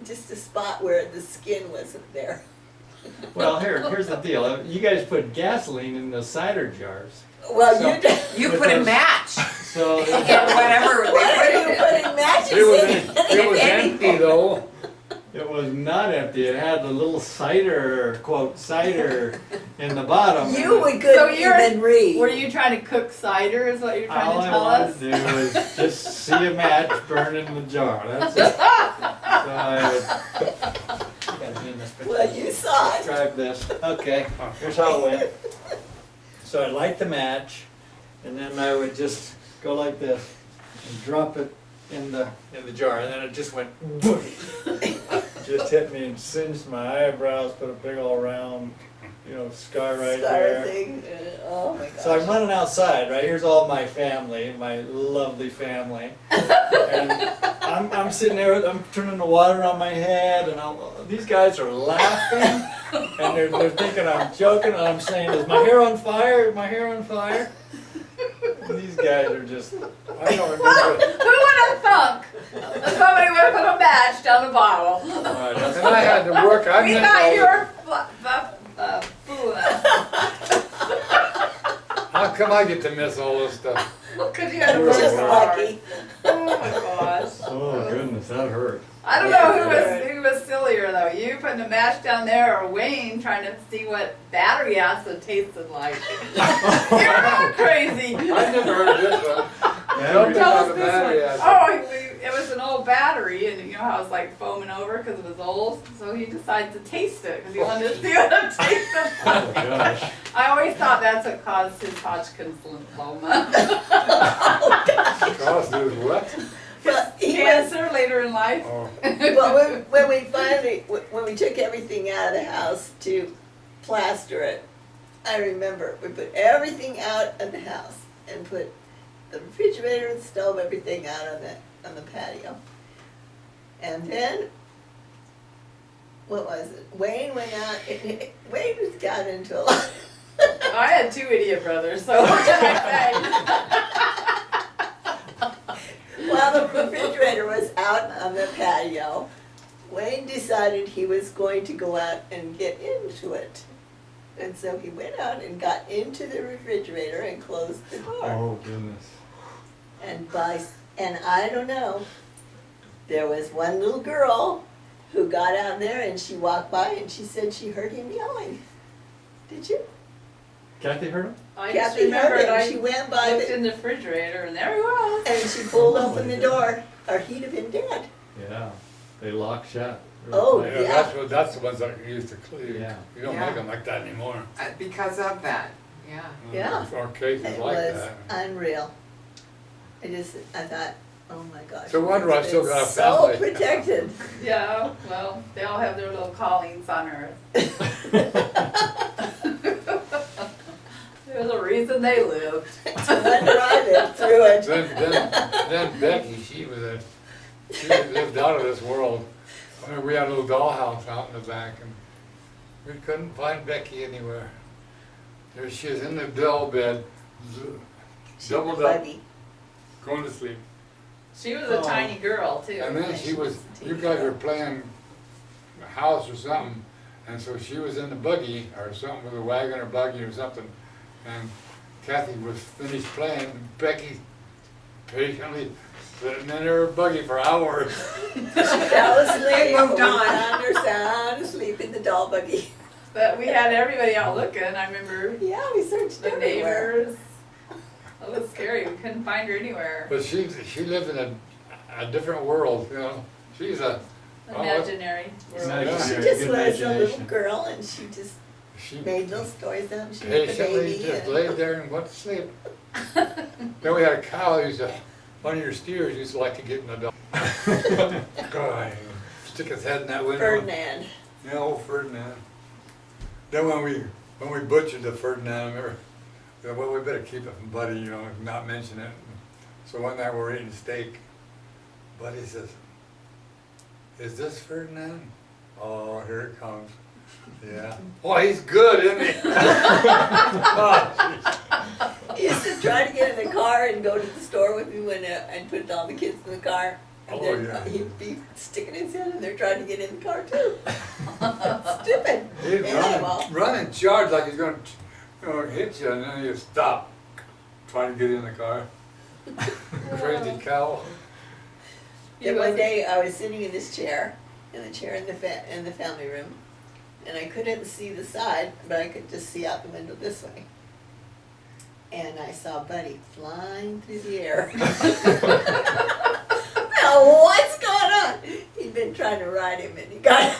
just a spot where the skin wasn't there. Well, here's the deal. You guys put gasoline in the cider jars. Well, So- you did. You With put a those- match So, in whatever they What put are in you it. putting matches It was, in? it was empty though. it was not empty. It had a little cider, quote, cider in the bottom. You So couldn't you're- even read. Were you trying to cook cider is what you're trying All to I tell wanted us? to do was just see a match burn in the jar. That's it. So I would. You gotta be in this picture. Well, you saw it. Describe this. Okay, here's how it went. So I light the match, and then I would just go like this and drop it in the jar, and then it just went whoosh. Just hit me and singed my eyebrows, put a big old round, scar right Scar there. thing. Oh my gosh. So I'm running outside, right? Here's all my family, my lovely family. And I'm sitting there, I'm turning the water on my head, and these guys are laughing, and they're thinking I'm joking, and I'm saying, is my hair on fire? Is my hair on fire? And these guys are just, I don't remember. Who would have thunk that somebody would have put a match down the bottle? All right, that's And I had to work, I We missed thought all you the, were fooling us. how come I get to miss all this stuff? Because you had a You're Just birthmark. lucky. Oh my gosh. Oh goodness, that hurt. I don't know who was sillier though, you putting a match down there or Wayne trying to see what battery acid tasted like. You're crazy. I never heard this one. Yeah, Something Tell about us the this battery one. acid. Oh, it was an old battery and you know how it was like foaming over because it was old? So he decided to taste it because he wanted to see what it tasted Oh like. gosh. I always thought that's what caused his Hodgkin's lymphoma. Caused this what? Well, he was, Cancer later in life. Oh, well, when we took everything out of the house to plaster it, I remember we put everything out of the house and put the refrigerator and stove, everything out on the patio. And then, what was it? Wayne went out, Wayne was got into a lot. I had 2 idiot brothers, so what can I While the refrigerator was out on the patio, Wayne decided he was going to go out and get into it. And so he went out and got into the refrigerator and closed the door. Oh goodness. And I don't know, there was one little girl who got out there and she walked by and she said she heard him yelling. Did you? Kathy heard him? I just Kathy heard remembered him. She I went by looked in the refrigerator and there he was. and she pulled open the door, or he'd have been dead. Yeah. They lock shut. Oh, yeah, that's the ones that you used to clean. Yeah. You don't Yeah. make them like that anymore. Because of that, yeah. Yeah. Or cases It like was that. unreal. I thought, oh my gosh. No wonder I still got a So family. protected. Yeah, well, they all have their little callings on earth. There's a reason they lived. No wonder I lived through it. Then Becky, she lived out of this world. I mean, we had a little dollhouse out in the back, and we couldn't find Becky anywhere. There she is in the doll bed, doubled up, Buggy. going to sleep. She was a Oh. tiny girl too. And then she was, you guys were playing house or something, and so she was in the buggy or something with a wagon or buggy or something, and Kathy was finished playing, and Becky patiently sitting in her buggy for hours. She fell asleep. It moved We on. found her sound asleep in the doll buggy. But we had everybody out looking, I remember Yeah, we searched the everywhere. neighbors. It was scary, we couldn't find her anywhere. But she lives in a different world, you know. She's a, Imaginary world. Nice. She Good just was a little imagination. girl and she just she made little stories up. She was a patiently baby. just and- laid there and went to sleep. Then we had a cow, one of your steers used to like to get in the dog. God, stick his head in that window. Ferdinand. Yeah, old Ferdinand. Then when we butchered the Ferdinand, I remember, we said, well, we better keep it from Buddy, you know, not mention it. So one night we're eating steak. Buddy says, "Is this Ferdinand?" "Oh, here it comes." "Yeah." "Oh, he's good, isn't he?" Oh, He used to try to get in the car and go to the store with me and put all the kids in the car. And Oh, then yeah. he'd be sticking his head in there trying to get in the car too. Stupid. He'd Animal. run and charge like he's going to hit you, and then he'd stop trying to get in the car. Crazy cow. He And one wasn't- day I was sitting in this chair, in the family room, and I couldn't see the side, but I could just see out the window this way. And I saw Buddy flying through the air. Now what's going on? He'd been trying to ride him and he got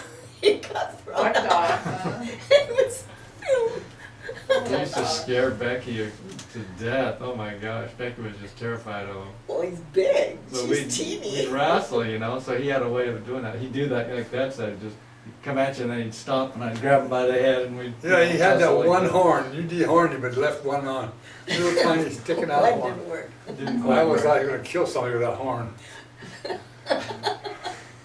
thrown Knocked out. off, It was phew. He used to scare Becky to death. Oh my gosh, Becky was just terrified of him. Well, he's big. So She's teeny. we'd wrestle, you know. So he had a way of doing that. He'd do that like that, so just he'd come at you and then he'd stomp and I'd grab him by the head and we'd. Yeah, he had that wrestle like one that. horn. You dehorned him, but left one on. Little tiny sticking out That one. didn't work. Didn't I quite was work. like going to kill somebody with that horn.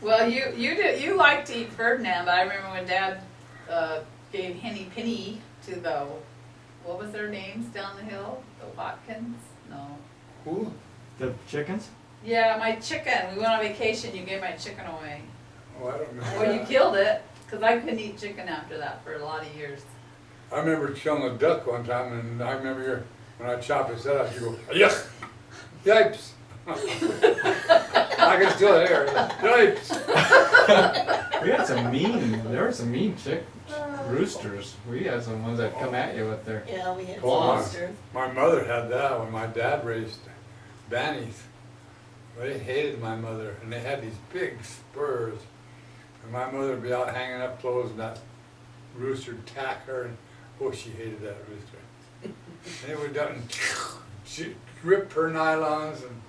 Well, you liked to eat Ferdinand, but I remember when Dad gave Henny Penny to the, what was their names down the hill? The Watkins? No. Who? The chickens? Yeah, my chicken. We went on vacation. You gave my chicken away. Oh, I don't know. Well, you killed it because I couldn't eat chicken after that for a lot of years. I remember killing a duck one time, and I remember when I chopped his head off, you go, yuck, yipes. I can still hear it. Yipes. We had some mean. There were some mean roosters. We had some ones that come at you with their. Yeah, we had some Claws. monsters. My mother had that when my dad raised bannies. They hated my mother, and they had these big spurs. And my mother would be out hanging up clothes, and that rooster would tack her, and oh, she hated that rooster. And it would done, she ripped her nylons, and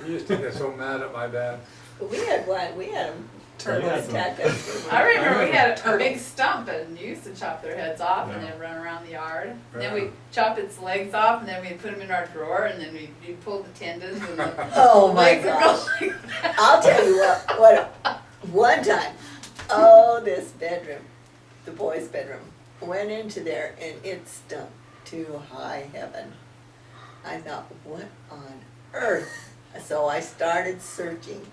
we used to get so mad at my dad. But we had one, we had them turtle Yeah, some- attack us. I remember we had a Turtles. big stump and you used to chop their heads off and Yeah. then run around the yard. And then Yeah. we'd chop its legs off and then we'd put them in our drawer and then we'd pull the tendons and the Oh my legs would go gosh. like that. I'll tell you one time, oh, this bedroom, the boys' bedroom, went into there and it stunk to high heaven. I thought, what on earth? So I started searching,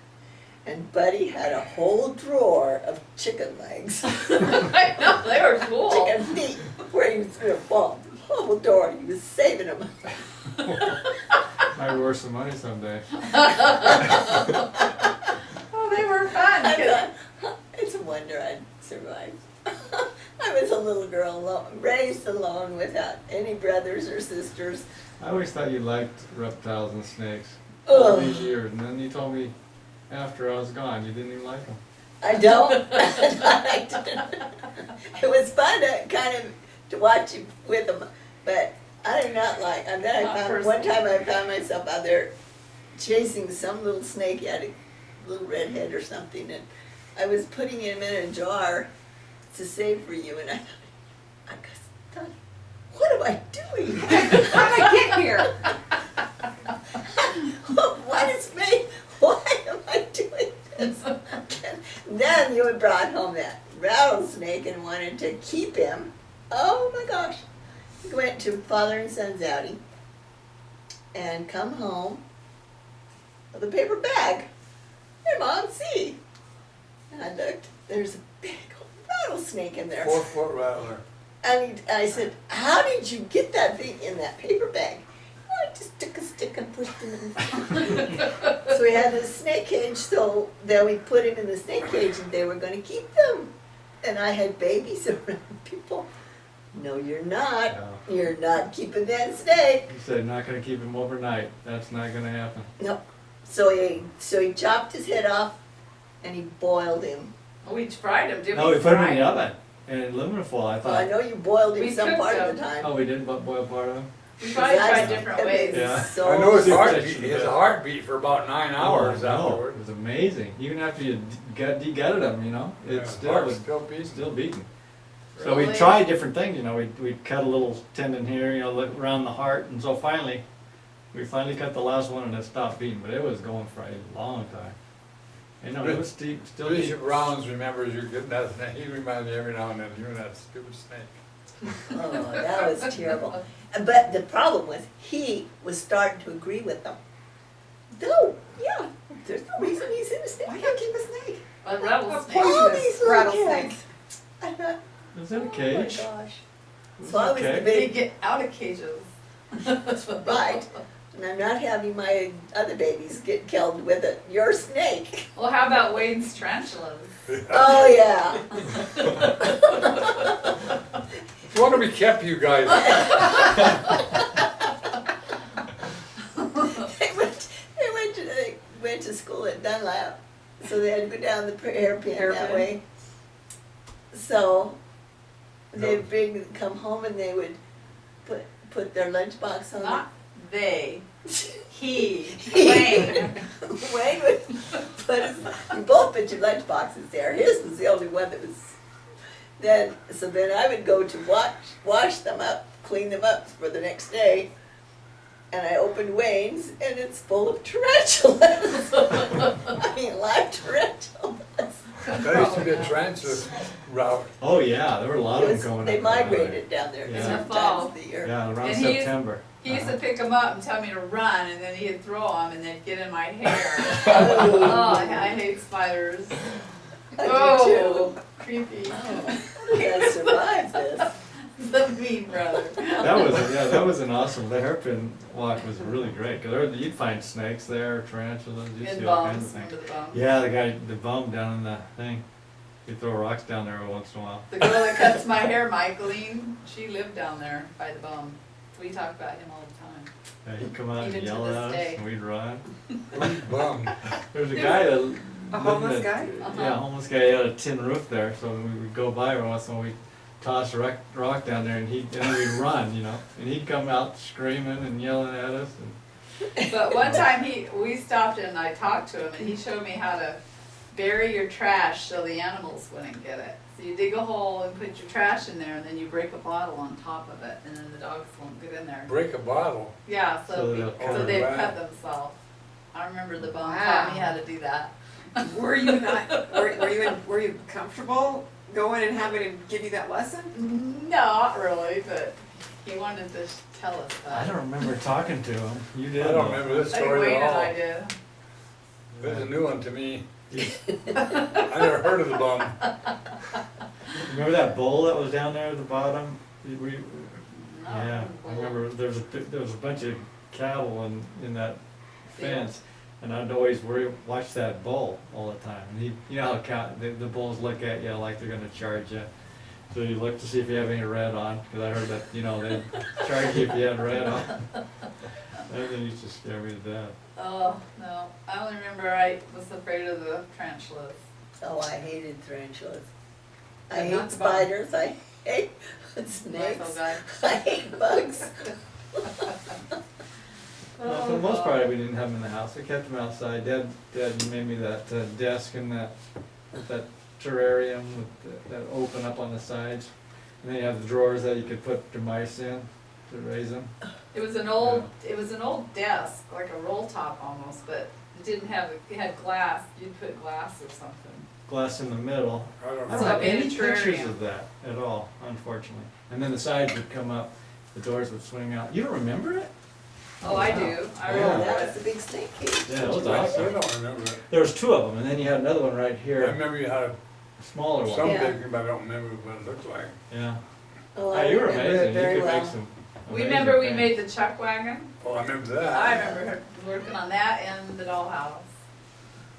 and Buddy had a whole drawer of chicken legs, I know, they were cool. chicken feet, where he was gonna fall. The whole door, he was saving them. Might be worth some money someday. Oh, they were fun. I thought, it's a wonder I survived. I was a little girl alone, raised alone without any brothers or sisters. I always thought you liked reptiles and snakes all Ugh. these years, and then you told me after I was gone you didn't even like them. I don't. It was fun to kind of to watch you with them, but I do not like. And then I Not found one personally. time I found myself out there chasing some little snake. He had a little red head or something, and I was putting him in a jar to save for you. And I thought, what am I doing? How did I get here? What is me? Why am I doing this? Then you had brought home that rattlesnake and wanted to keep him. Oh my gosh. We went to father and son's outing and come home with a paper bag. Hey Mom, see. And I looked, there's a big old rattlesnake in there. 4-foot rattler. I said, how did you get that thing in that paper bag? Well, I just took a stick and pushed him in. So we had this snake cage, so then we put him in the snake cage and they were gonna keep them. And I had babies around people. No, you're not. No. You're not keeping that snake. He said, not gonna keep him overnight, that's not gonna happen. Nope. So he chopped his head off and he boiled him. Oh, we fried them, didn't we? No, we put him in Fried the 'em. oven, in aluminum foil, I Well, I thought. know you boiled him We some cooked part of them. the time. Oh, we didn't boil part of him? We probably tried different ways. Yeah. So I know his Super heartbeat, section his bit. heartbeat for about 9 hours Oh, no, afterward. it was amazing, even after you de-gutted him, you know, Yeah, it still heart's was still beating. still beating. So we Really? tried different things, you know, we'd cut a little tendon here, you know, around the heart, and so we finally cut the last one and it stopped beating, but it was going for a long time. You know, it was deep, still deep. Bishop Rounds remembers you getting that snake, he reminds me every now and then, you and that stupid snake. Oh, that was terrible. But the problem was, he was starting to agree with them. No, yeah, there's no reason he's in a snake Why cage. not keep a snake? A rattlesnake. All these little rattlesnake. kids. I thought, Is that a oh my cage? gosh. Is So I it was okay? the They big, get out of cages. right, and I'm not having my other babies get killed with it. Your snake. Well, how about Wade's tarantulas? Oh, yeah. What do we kept you guys? They went to school at Dunlap, so they had to go down the hairpin that Hairpin. way. So they'd No. come home and they would put their lunchbox on. Not they. He. Wayne. Wayne. Wayne would put his, you both put your lunchboxes there. His was the only one that was. So then I would go to wash them up, clean them up for the next day. And I opened Wayne's and it's full of tarantulas. I mean, live tarantulas. That used to be a transit route. Oh, yeah, there were a lot of It them was- going up. They and down there. migrated down there Yeah. different In the fall. times of the year. Yeah, around And he- September. He used to Uh-huh. pick them up and tell me to run, and then he'd throw them, and they'd get in my hair. Oh. Oh, I hate spiders. I do Oh, creepy. too. You guys survived this. The mean brother. That was an awesome, the hairpin walk was really great, cause you'd find snakes there, tarantulas, you'd In see all kinds bums, of things. remember the bums? Yeah, the bum down in the thing, he'd throw rocks down there every once in a while. The girl that cuts my hair, Michaeline, she lived down there by the bum. We talk about him all the time. Yeah, he'd come out and Even to yell this at us, day. and we'd run. Bum. There was a guy that. lived A homeless in guy? Yeah, a homeless guy, he had a tin roof there, so when we would go by every once in a while, we'd toss a rock down there and then we'd run, you know, and he'd come out screaming and yelling at us and. But one time we stopped and I talked to him and he showed me how to bury your trash so the animals wouldn't get it. So you dig a hole and put your trash in there and then you break a bottle on top of it and then the dogs won't get in there. Break a bottle. Yeah, So so, they'll cut so it they'd back. cut themselves. I remember the bum Wow. taught me how to do that. Were you not, were you comfortable going and having him give you that lesson? Not really, but he wanted to tell us that. I don't remember talking to him, you I did. don't though. remember this I think story Wayne at and I all. did. This is a new one to me. He's- I never heard of the bum. Remember that bull that was down there at the bottom? No, Yeah, I bull. remember there was a bunch of cattle in that fence, and I'd always watch that bull all the time. And you know how the bulls look at you like they're gonna charge you. So you look to see if you have any red on, because I heard that, you know, they'd charge you if you had red on. That thing used to scare me to death. Oh, no, I only remember I was afraid of the tarantulas. Oh, I hated tarantulas. I But hate not the bum. spiders, I hate Michael snakes, guy. I hate bugs. Well, for the most part, we didn't have them in the house. We kept them outside. Dad made me that desk and that terrarium with that open up on the sides. And then you have the drawers that you could put the mice in to raise them. It was an old desk, like a roll top almost, but it didn't have, it had glass, you'd put glass or something. Glass in the middle. I don't I know. don't So have in a any pictures terrarium. of that at all, unfortunately. And then the sides would come up, the doors would swing out. You don't remember it? Oh, I do, I Oh, remember that was it. the big snake cage. Yeah, it was I awesome. don't remember it. There was two of them, and then you had another one right I here, remember you had a smaller one. some Yeah. big, but I don't remember what it looked like. Yeah. Oh, Yeah, I you were remember amazing. it very You could well. make some We Amazing remember we fence. made the chuck wagon. Oh, I remember that. I remember her working on that and the dollhouse.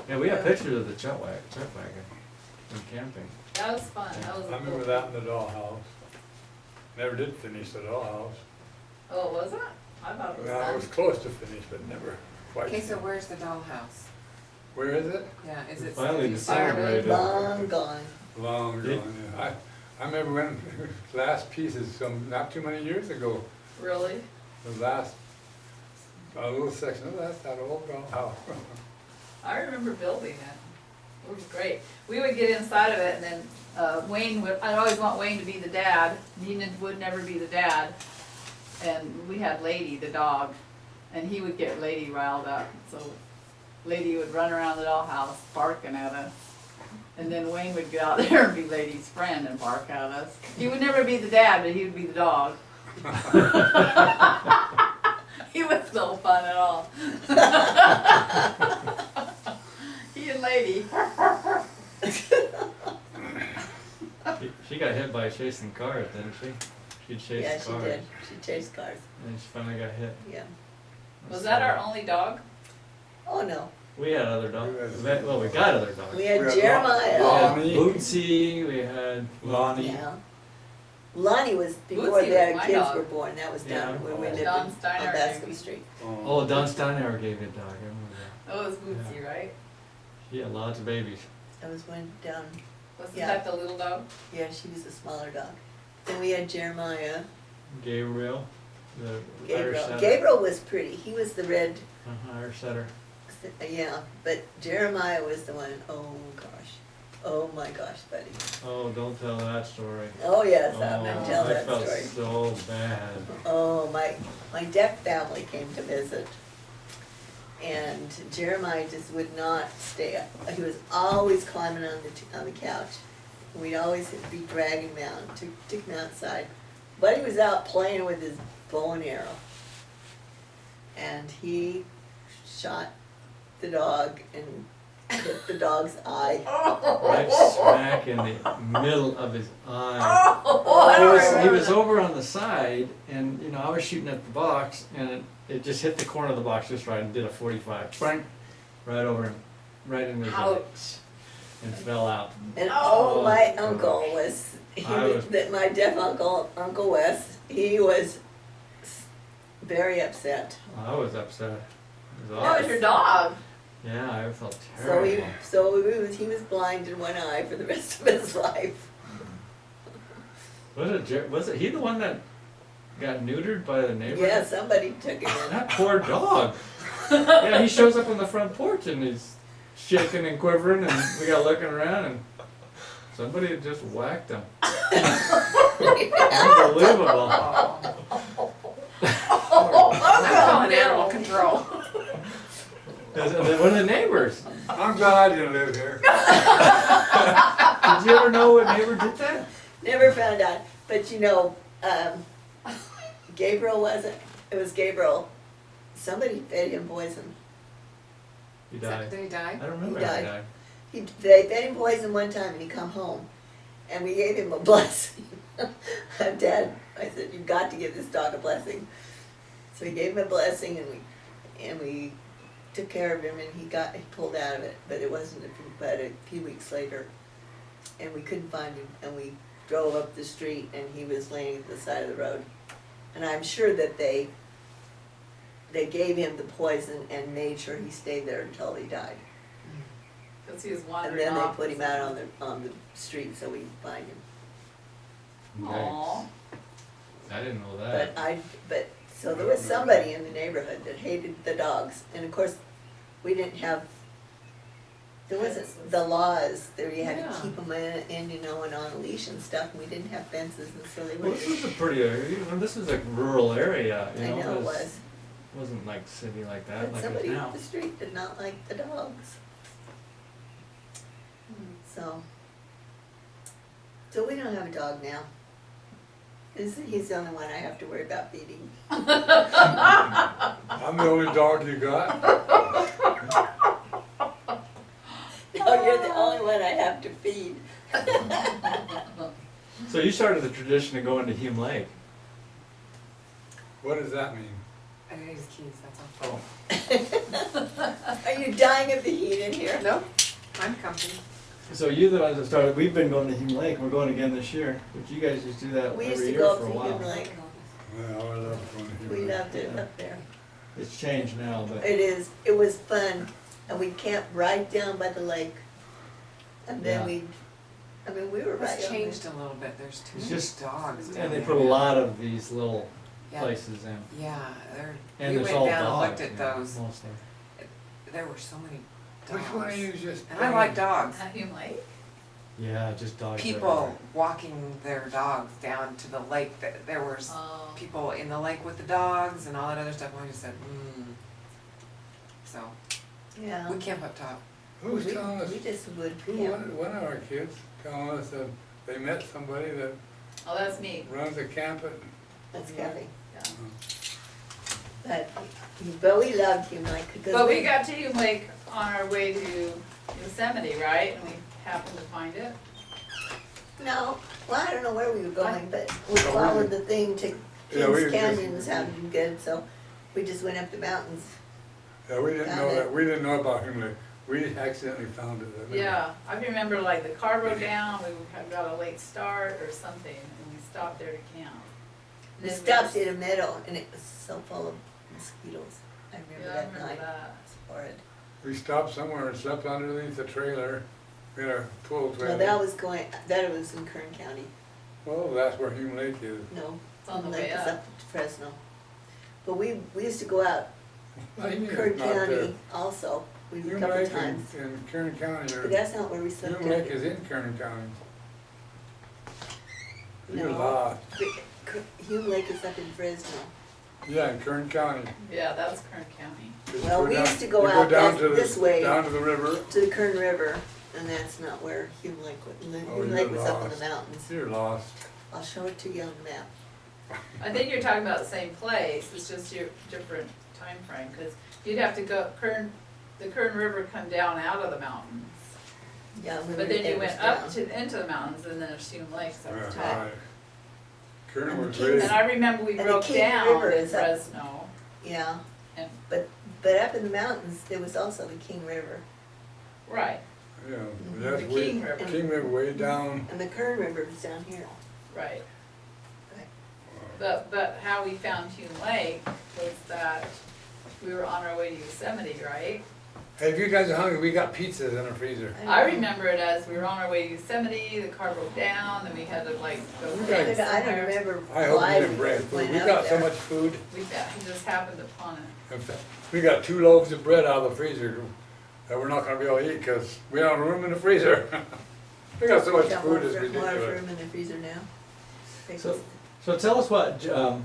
Yeah, we have pictures of the chuck wagon in camping. That was fun, that was a I remember cool- that in the dollhouse. Never did finish the dollhouse. Oh, was it? I thought it was Well, I was fun. close to finish, but never quite. Okay, so where's the dollhouse? Where is it? Yeah, is it? Finally did you say- disintegrated. Long gone. Long Yeah. gone, yeah. I remember when last pieces, not too many years ago, Really? the last, a little section of that old dollhouse. I remember building it. It was great. We would get inside of it and then Wayne would, I'd always want Wayne to be the dad. He would never be the dad. And we had Lady, the dog, and he would get Lady riled up. So Lady would run around the dollhouse barking at us. And then Wayne would get out there and be Lady's friend and bark at us. He would never be the dad, but he would be the dog. He was no fun at all. He and Lady. She got hit by chasing cars, didn't she? She chased Yeah, cars. she did. She chased cars. And she finally got hit. Yeah. Was that our only dog? Oh, no. We had other dogs. Well, we got other dogs. We had We had Jeremiah. We had Lonnie. Bootsy, we had Lonnie. Yeah. Lonnie was before Bootsy was their my kids dog. were born. That was Yeah. down when we lived Don on Steiner Bascom gave me- Street. Oh, Don Steinauer gave you a dog, I remember that. That was Bootsy, right? She had lots of babies. That was when down, Wasn't Yeah. that the little dog? yeah, she was a smaller dog. Then we had Jeremiah, Gabriel, the Irish Gabriel. setter. Gabriel was pretty. He was the red, Irish setter. yeah, but Jeremiah was the one, oh gosh. Oh my gosh, buddy. Oh, don't tell that story. Oh yes, I'm Oh, gonna tell I that felt story. so bad. Oh, my deaf family came to visit. And Jeremiah just would not stay up. He was always climbing on the couch. We'd always be dragging him out, took him outside. Buddy was out playing with his bow and arrow. And he shot the dog and hit the dog's eye. Right smack in the middle of his eye. Oh, I don't He remember was that. over on the side, and you know I was shooting at the box, and it just hit the corner of the box just right and did a 45, bang, right over him, right in his eye, Ouch. and fell out. And Oh, oh, my gosh. uncle was, I was- my deaf uncle, Uncle Wes, he was very upset. I was upset. It was That was awful. your dog. Yeah, I felt So terrible. he was blind in one eye for the rest of his life. Was it he the one that got neutered by the neighbor? Yeah, somebody took him in. That poor dog. Yeah, he shows up on the front porch and he's shaking and quivering, and we got looking around, and somebody had just whacked him. Unbelievable. I'm calling animal control. One of the neighbors. I'm glad I didn't live here. Did you ever know what neighbor did that? Never found out, but Gabriel wasn't, it was Gabriel. Somebody fed him poison. He died. Did he die? I don't remember He how he died. died. They fed him poison one time and he come home. And we gave him a blessing. Dad, I said, you've got to give this dog a blessing. So we gave him a blessing and we took care of him and he pulled out of it. But it wasn't but a few weeks later. And we couldn't find him. And we drove up the street and he was laying at the side of the road. And I'm sure that they gave him the poison and made sure he stayed there until he died. Because he was And wandering then they off. put him out on the street so we could find him. Aw. I didn't know But that. so there was somebody in the neighborhood that hated the dogs, and of course, we didn't have, there wasn't the laws, there you had Yeah. to keep them in, and on a leash and stuff, and we didn't have fences, and so they Well, were. this was a pretty, this was a rural area, I know it was, Wasn't like city like that, but like it somebody is now. on the street did not like the dogs. So we don't have a dog now. He's the only one I have to worry about feeding. I'm the only dog you got. No, you're the only one I have to feed. So you started the tradition of going to Hume Lake. What does that mean? I got his keys, that's all. Oh, Are you dying of the heat in here? No, I'm comfy. So you the ones that started, we've been going to Hume Lake, we're going again this year, but you guys just do that We every used to year go up for to a while. Hume Lake. yeah, I love going to We Hume Lake. loved it up there. It's changed now, but It was fun, and we'd camp right down by the lake. And then Yeah. we were right It's on there. changed a little bit, there's too It's many just- dogs down and they there put a now. lot of these little Yeah. places in. Yeah, there, And we there's went all down and dogs. looked at yeah, those, mostly. there were so many dogs. Which one of you just? And I like dogs. At Hume Lake? Yeah, just dogs. People everywhere. walking their dogs down to the lake, there was Oh. people in the lake with the dogs and all that other stuff, and we just said, So, Yeah. we camp up top. Who's telling us, We just would who, camp. one of our kids telling us that they met somebody that Oh, that's me, runs a camp at, That's Kathy. yeah. But we loved Hume Lake because. But we got to Hume Lake on our way to Yosemite, right? And we happened to find it. No, well, I don't know where we were going, but we Oh, we followed did. the thing to Yeah, we Kings just- Canyon sounded good, so we just went up the mountains. yeah, we didn't Found know it. that, we didn't know about Hume Lake. We accidentally found it. I remember. Yeah, I remember like the car broke down, we had got a late start or something, and we stopped there to camp. We Then stopped just- in a meadow and it was so full of mosquitoes. I remember Yeah, I that remember night. that. It's horrid. We stopped somewhere and slept underneath the trailer, we had a pull No, trailer. that was in Kern County. Well, that's where Hume Lake is. No, It's on the Hume way Lake is up. up to Fresno. But we used to go out What do you mean Kern it's not there? County also, we were a Hume couple Lake times. in Kern County, But or that's not where we slept. Hume Lake is in Kern County. You're No. lost. Hume Lake is up in Fresno. Yeah, in Kern County. Yeah, that's Kern County. Just Well, go we down- used to go you out down that- to the- this way. Down to the river. To the Kern River, and that's not where Hume Lake was. Oh, Hume you're Lake was up in the lost. mountains. You're lost. I'll show it to you on the map. I think you're talking about the same place, it's just your different time frame, cause you'd have to go, the Kern River come down out of the mountains. Yeah, we were But then you it was went up down. into the mountains and then there's Hume Lakes up Yeah, the top. right. Kern And was Kings- really, And I remember we And the broke King down River in is up- Fresno. Yeah, And- but up in the mountains, there was also the King River. Right, yeah, Mhm. that's The way, King River. King River way down. And the Kern River was down here. right. uh, But how we found Hume Lake was that we were on our way to Yosemite, right? Hey, if you guys are hungry, we got pizzas in the freezer. I remember it as we were on our way to Yosemite, the car broke down, then we had to like go. We camp got- I don't somewhere. remember I hope why you we didn't bring food. went We up got so there. much food. We just happened upon it. In fact, we got 2 loaves of bread out of the freezer that we're not gonna be able to eat because we don't have room in the freezer. We got so much Got food, it's more ridiculous. room in the freezer now. So tell us what, tell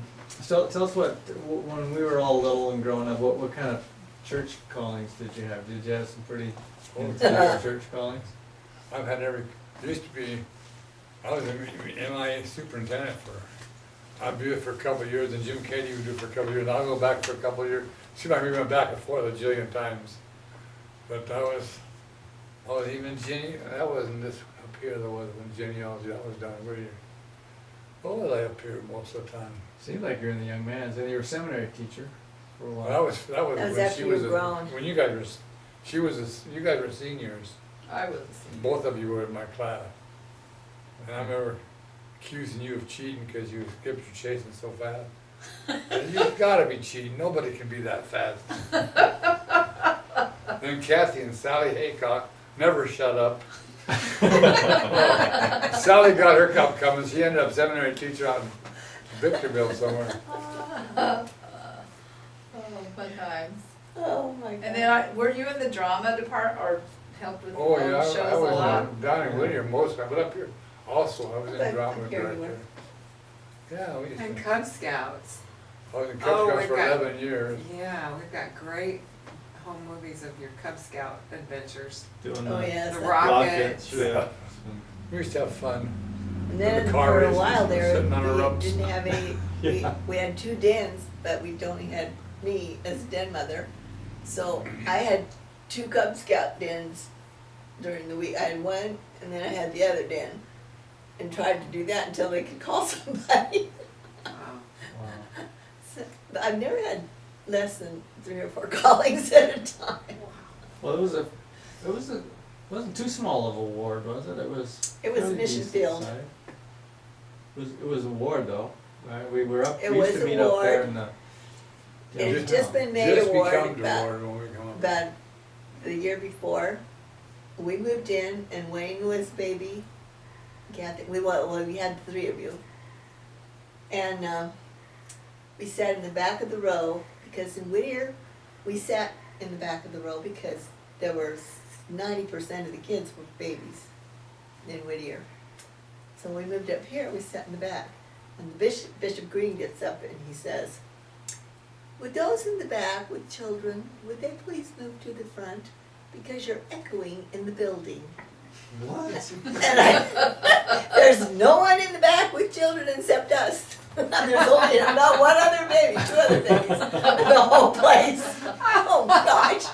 us what, when we were all little and growing up, what kind of church callings did you have? Did you have some pretty intense church callings? I've had every, there used to be, I was an MIA superintendent I'd be it for a couple of years, and Jim Cady would do it for a couple of years, and I'll go back for a couple of years. Seems like we went back and forth a jillion times. But I was even Jenny, that wasn't this up here, that was when genealogy, that was down where you, what was I up here most of the time? Seemed like you're in the young man's, and you were a seminary teacher for a while. That was That was when after she you was, were grown. when you guys were, you guys were seniors. I was. Both of you were in my class. And I remember accusing you of cheating because you skipped your chasing so fast. And you've gotta be cheating, nobody can be that fast. Then Kathy and Sally Haycock never shut up. Sally got her cup coming, she ended up seminary teacher out in Victorville somewhere. Oh, fun times. Oh, my God. And then were you in the drama department or helped with Oh, all yeah, the shows I a was lot? down in Whittier most of the time, but up here also, I was Okay, in drama up here you were. director. Yeah, we used And to, Cub Scouts. I was in Oh, Cub Scouts we've for got- 11 years. Yeah, we've got great home movies of your Cub Scout adventures. Doing Oh, the yes. The that- rockets. Yeah. We used to have fun. And then the car for a races, while there, sitting on the we ropes. didn't have any, Yeah. we had 2 dens, but we only had me as den mother. So I had 2 Cub Scout dens during the week. I had one and then I had the other den. And tried to do that until they could call somebody. Wow. Wow. But I've never had less than 3 or 4 callings at a time. Well, it wasn't too small of a ward, was it? It was. It was fairly Mission decent Field. size. It was a ward though, right? We were up, It we used was to a meet up there ward. in the. It had downtown. just been made Just a ward becomes a about, ward when we come up. about the year before. We moved in and Wayne was baby. Kathy, we had 3 of you. And we sat in the back of the row, because in Whittier, we sat in the back of the row because there were 90% of the kids were babies in Whittier. So when we moved up here, we sat in the back. And the Bishop Green gets up and he says, "Would those in the back with children, would they please move to the front? Because you're echoing in the building." What? And there's no one in the back with children except us. There's only not one other baby, 2 other babies in the whole place. Oh gosh,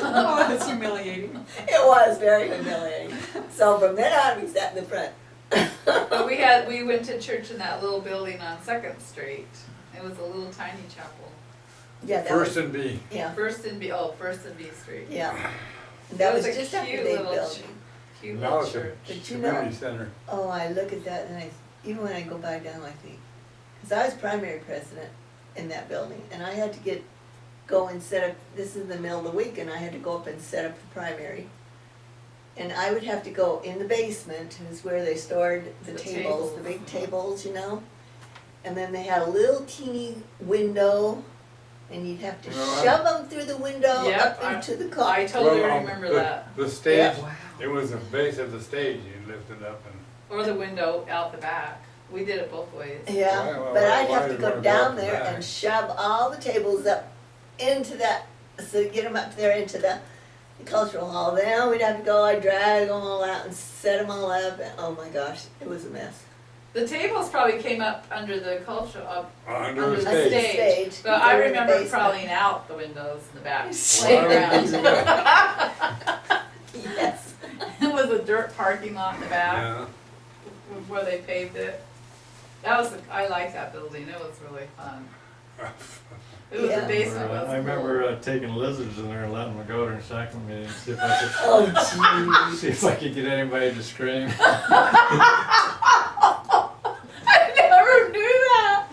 Oh, that's humiliating. it was very humiliating. So from then on, we sat in the front. But we went to church in that little building on 2nd Street. It was a little tiny chapel. Yeah, that First was, and B. yeah, First and B Street. yeah. That was a just after cute they little built. Cute Now little it's a church. But you know- community center. Oh, I look at that and even when I go by down, I think, because I was primary president in that building, and I had to go and set up, this is the middle of the week, and I had to go up and set up the primary. And I would have to go in the basement, is where they stored the The tables, the tables. big tables, you know? And then they had a little teeny window, and you'd have to Well, shove them through the window Yep, up into the car. I totally Well, remember the- that. The stage, Wow. it was the base of the stage, you lifted up and. Or the window out the back. We did it both ways. Yeah, Why- but why- I'd why have to did go one go down up the there back? and shove all the tables up into that, so get them up there into the cultural hall. Then we'd have to go, I'd drag them all out and set them all up, and oh my gosh, it was a mess. The tables probably came up under the culture, Under under the the stage. stage. Stage. But I They were in the remember basement. crawling out the windows in the back, Well, laying I around. remember that. Yes. It was a dirt parking lot in the back Yeah. where they paved it. That was, I liked that building, it was really fun. It was, Yeah. the basement was cool. I remember taking lizards in there and letting them go during second meeting, see if I could, Oh see if I could get anybody to scream. I never knew that.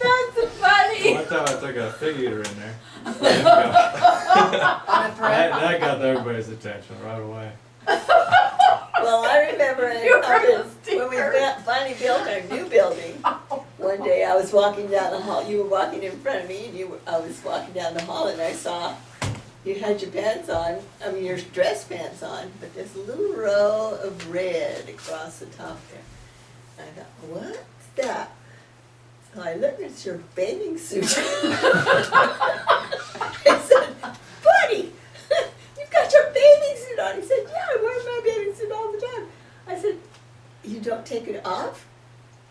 That's funny. One time I took a fig eater in there. Let him go. That got everybody's attention right away. Well, I remember You were a when we stinker. finally built our new building. One day I was walking down the hall, you were walking in front of me, and I was walking down the hall and I saw you had your pants on, your dress pants on, but there's a little row of red across the top there. And I thought, what's that? So I looked, it's your bathing suit. I said, buddy, you've got your bathing suit on. He said, yeah, I wear my bathing suit all the time. I said, you don't take it off?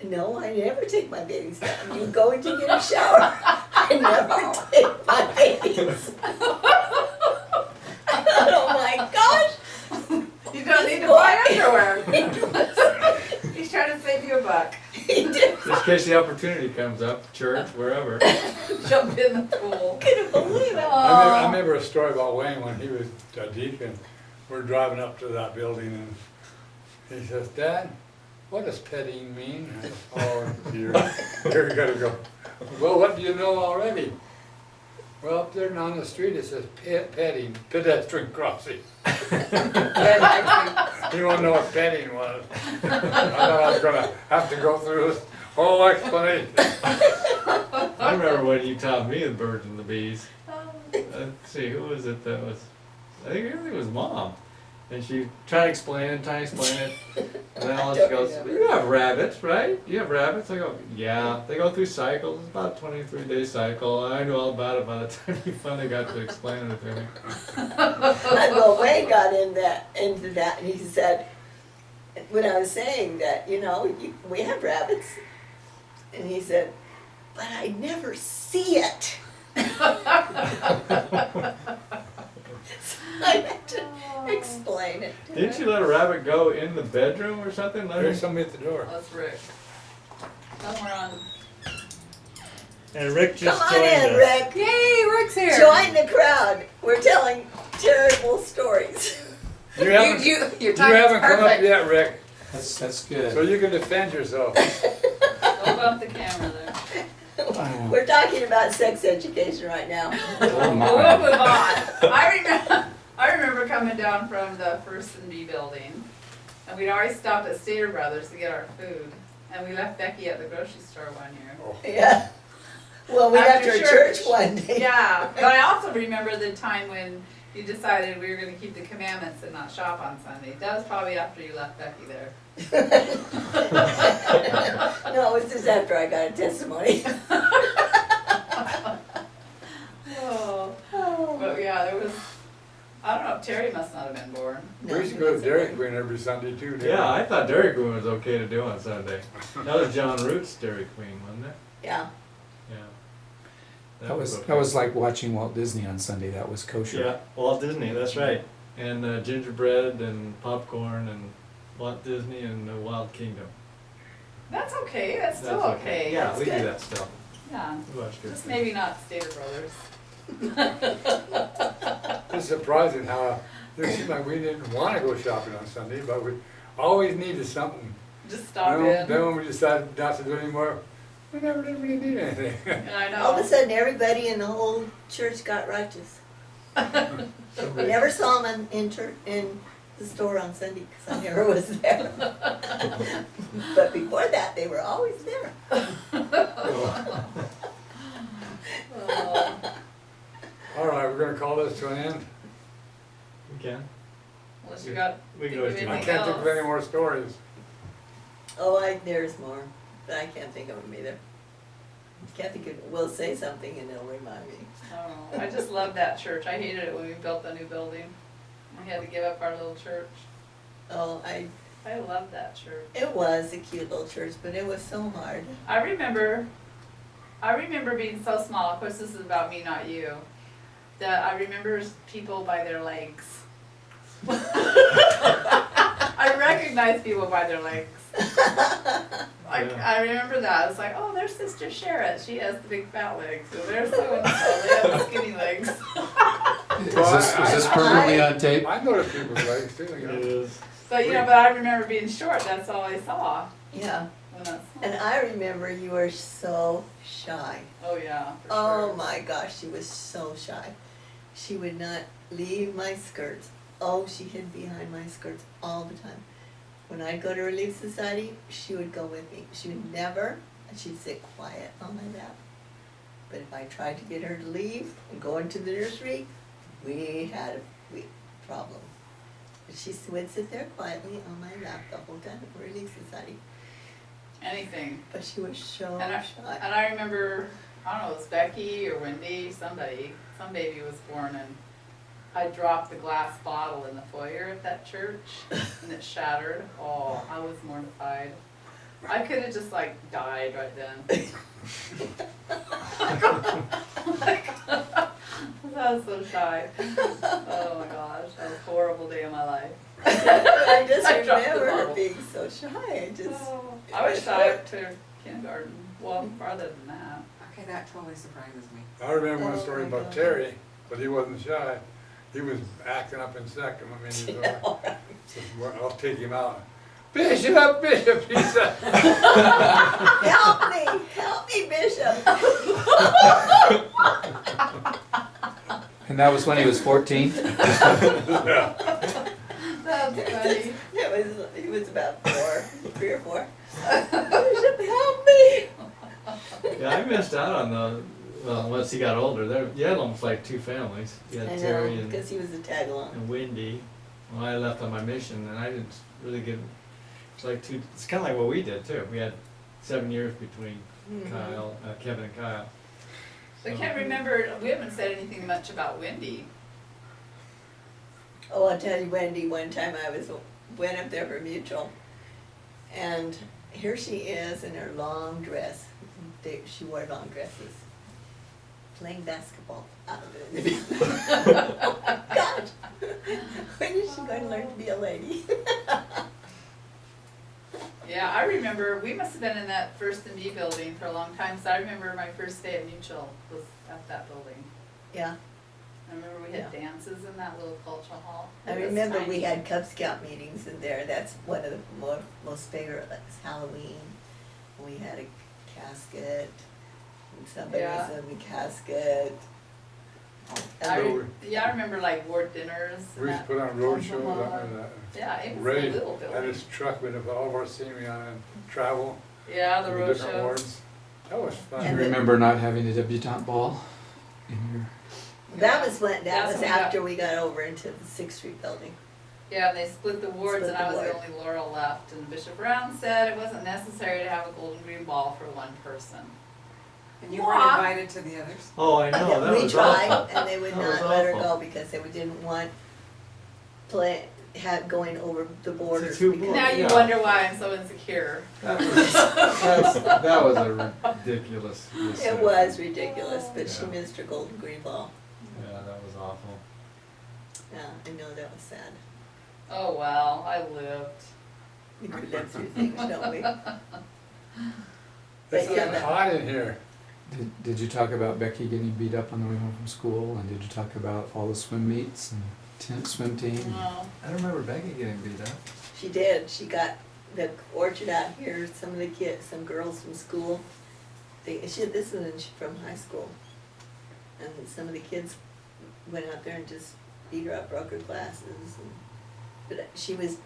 No, I never take my bathing suit off. You go in to get a shower. I never take my bathing suit off. I thought, oh my gosh. You don't need to buy underwear. He's trying to save you a buck. He did. Just in case the opportunity comes up, church, wherever. Jump in the pool. Couldn't believe it. I remember a story about Wayne when he was a deacon. We're driving up to that building and he says, "Dad, what does petting mean?" I said, "Oh dear, here we gotta go. Well, what do you know already?" "Well, up there on the street it says petting, pedestrian crossing." He won't know what petting was. I thought I was gonna have to go through this whole explanation. I remember when you taught me the birds and the bees. Let's see, who was it that was, I think it was Mom. And she tried to explain it, and then all she Don't goes, remember. "You have rabbits, right? You have rabbits?" I go, "Yeah." They go through cycles, it's about a 23-day cycle. I knew all about it by the time you finally got to explain it to me. Well, Wayne got into that, and he said, when I was saying that, we have rabbits, and he said, but I never see it. So I had to explain it. to Didn't him. you let a rabbit go in the bedroom or something? Let There's him- somebody at the door. That's Rick. Somewhere on, And Rick just Come on joined in, us. Rick. Yay, Rick's here. Join the crowd. We're telling terrible stories. You haven't, Your you timing's haven't come up perfect. yet, Rick, That's good. so you can defend yourself. Don't bump the camera there. Oh, We're talking about sex education right now. oh We'll my. move on. I remember coming down from the First and B building, and we'd always stopped at Stater Brothers to get our food, and we left Becky at the grocery store one year. Yeah. Well, we left After her church one day. Yeah, but I also remember the time when you decided we were gonna keep the commandments and not shop on Sunday. That was probably after you left Becky there. No, it was just after I got a testimony. Oh, but yeah, there was, I don't know, Terry must not have been born. We used to go to Dairy Queen every Sunday too, didn't we? Yeah, I thought Dairy Queen was okay to do on Sunday. That was John Root's Dairy Queen, wasn't it? Yeah. Yeah. That was okay. like watching Walt Disney on Sunday. That was kosher. Yeah, Walt Disney, that's right. And gingerbread and popcorn and Walt Disney and the Wild Kingdom. That's okay, that's still That's okay. Yeah, That's we do good. that stuff. Yeah, We watch good just things. maybe not Stater Brothers. It's surprising how, it seemed like we didn't wanna go shopping on Sunday, but we always needed something. Just stop Then in. when we decided not to do it anymore, we never did really need anything. And I All of a know. sudden, everybody in the whole church got righteous. We never saw them in church, in the store on Sunday because I never was there. But before that, they were always there. Oh, All right, we're gonna call this to an end. We can. Unless you got, We think go of to- I anything can't think of any else. more stories. Oh, there's more, but I can't think of them either. Can't think of, we'll say something and it'll remind me. I don't know. I just loved that church. I hated it when we built the new building. We had to give up our little church. Oh, I loved that church. it was a cute little church, but it was so hard. I remember being so small, of course this is about me, not you, that I remember people by their legs. I recognize people by their legs. Like, Yeah. I remember that. It's like, oh, there's Sister Sherrod. She has the big fat legs. So there's so-and-so. They have the skinny legs. Is this permanently on tape? I noticed people's legs too, you It know. is. But, but I remember being short. That's all I saw Yeah, when I was and I remember you were so shy. Oh, yeah, for Oh sure. my gosh, she was so shy. She would not leave my skirts. Oh, she hid behind my skirts all the time. When I'd go to Relief Society, she would go with me. She would never, and she'd sit quiet on my lap. But if I tried to get her to leave and go into the nursery, we had a big problem. But she would sit there quietly on my lap the whole time at Relief Society. Anything. But she was so And shy. And I remember, I don't know, it was Becky or Wendy, some baby was born, and I dropped the glass bottle in the foyer at that church and it shattered. Oh, I was mortified. I could have just like died right then. I was so shy. Oh my gosh, that was a horrible day of my life. I just I dropped the remember her bottle. being so shy. I just. Oh, I was shy up to kindergarten, well, farther than that. Okay, that totally surprises me. I remember one Oh story my about God. Terry, but he wasn't shy. He was acting up in second, I mean, he was over. So, well, I'll take him out. Bishop, Bishop, he said. Help me, Bishop. And that was when he was 14? That's funny. He was about 3 or 4. Bishop, help me. Yeah, I missed out on the, well, once he got older, there, you had almost like two families. You I had know, Terry and because he was a tag along. Wendy. Well, I left on my mission and I didn't really get, it's like it's kinda like what we did too. We had 7 years between Kevin and Kyle. I can't remember, we haven't said anything much about Wendy. Oh, I'll tell you, Wendy, one time went up there for mutual, and here she is in her long dress. She wore long dresses, playing basketball out of it. Oh my gosh, when is she going to learn to be a lady? Yeah, Yeah, I remember, we must have been in that First and B building for a long time, so I remember my first day at Mutual was at that building. Yeah, I remember we had dances in that little cultural hall. I It was remember we tiny. had Cub Scout meetings in there, that's one of the most favorite, like Halloween. We had a casket, and somebody was Yeah. in the casket. I So yeah, I remember like ward dinners. we and used to that. put on road shows, that. Yeah, it was Ray a little had building. his truck with all of our scenery on it, and travel Yeah, the to road different shows. wards. That was fun. Do you And the- remember not having a debutante ball in your? That was when, that That's was when we got- after we got over into the Sixth Street building. Yeah, and they split the wards Split and I the was the ward. only Laurel left, and Bishop Brown said it wasn't necessary to have a golden green ball for one person. And you weren't What? invited to the others? Oh, I know, that We was tried, awful. and they would That was not let her awful. go because they didn't want going over the borders. too because- bold. Now you Yeah. wonder why I'm so insecure. That was a ridiculous It mistake. was ridiculous, but she Yeah. missed her golden green ball. Yeah, that was awful. Yeah, I know, that was sad. Oh well, I lived. We do live through things, don't we? It's But yeah, getting that- hot in here. Did you talk about Becky getting beat up on the way home from school? And did you talk about all the swim meets and swim team? No. I don't remember Becky getting beat up. She did, she got the orchard out here, some of the kids, some girls from school, this is from high school. And some of the kids went out there and just beat her up, broke her glasses, and, but she was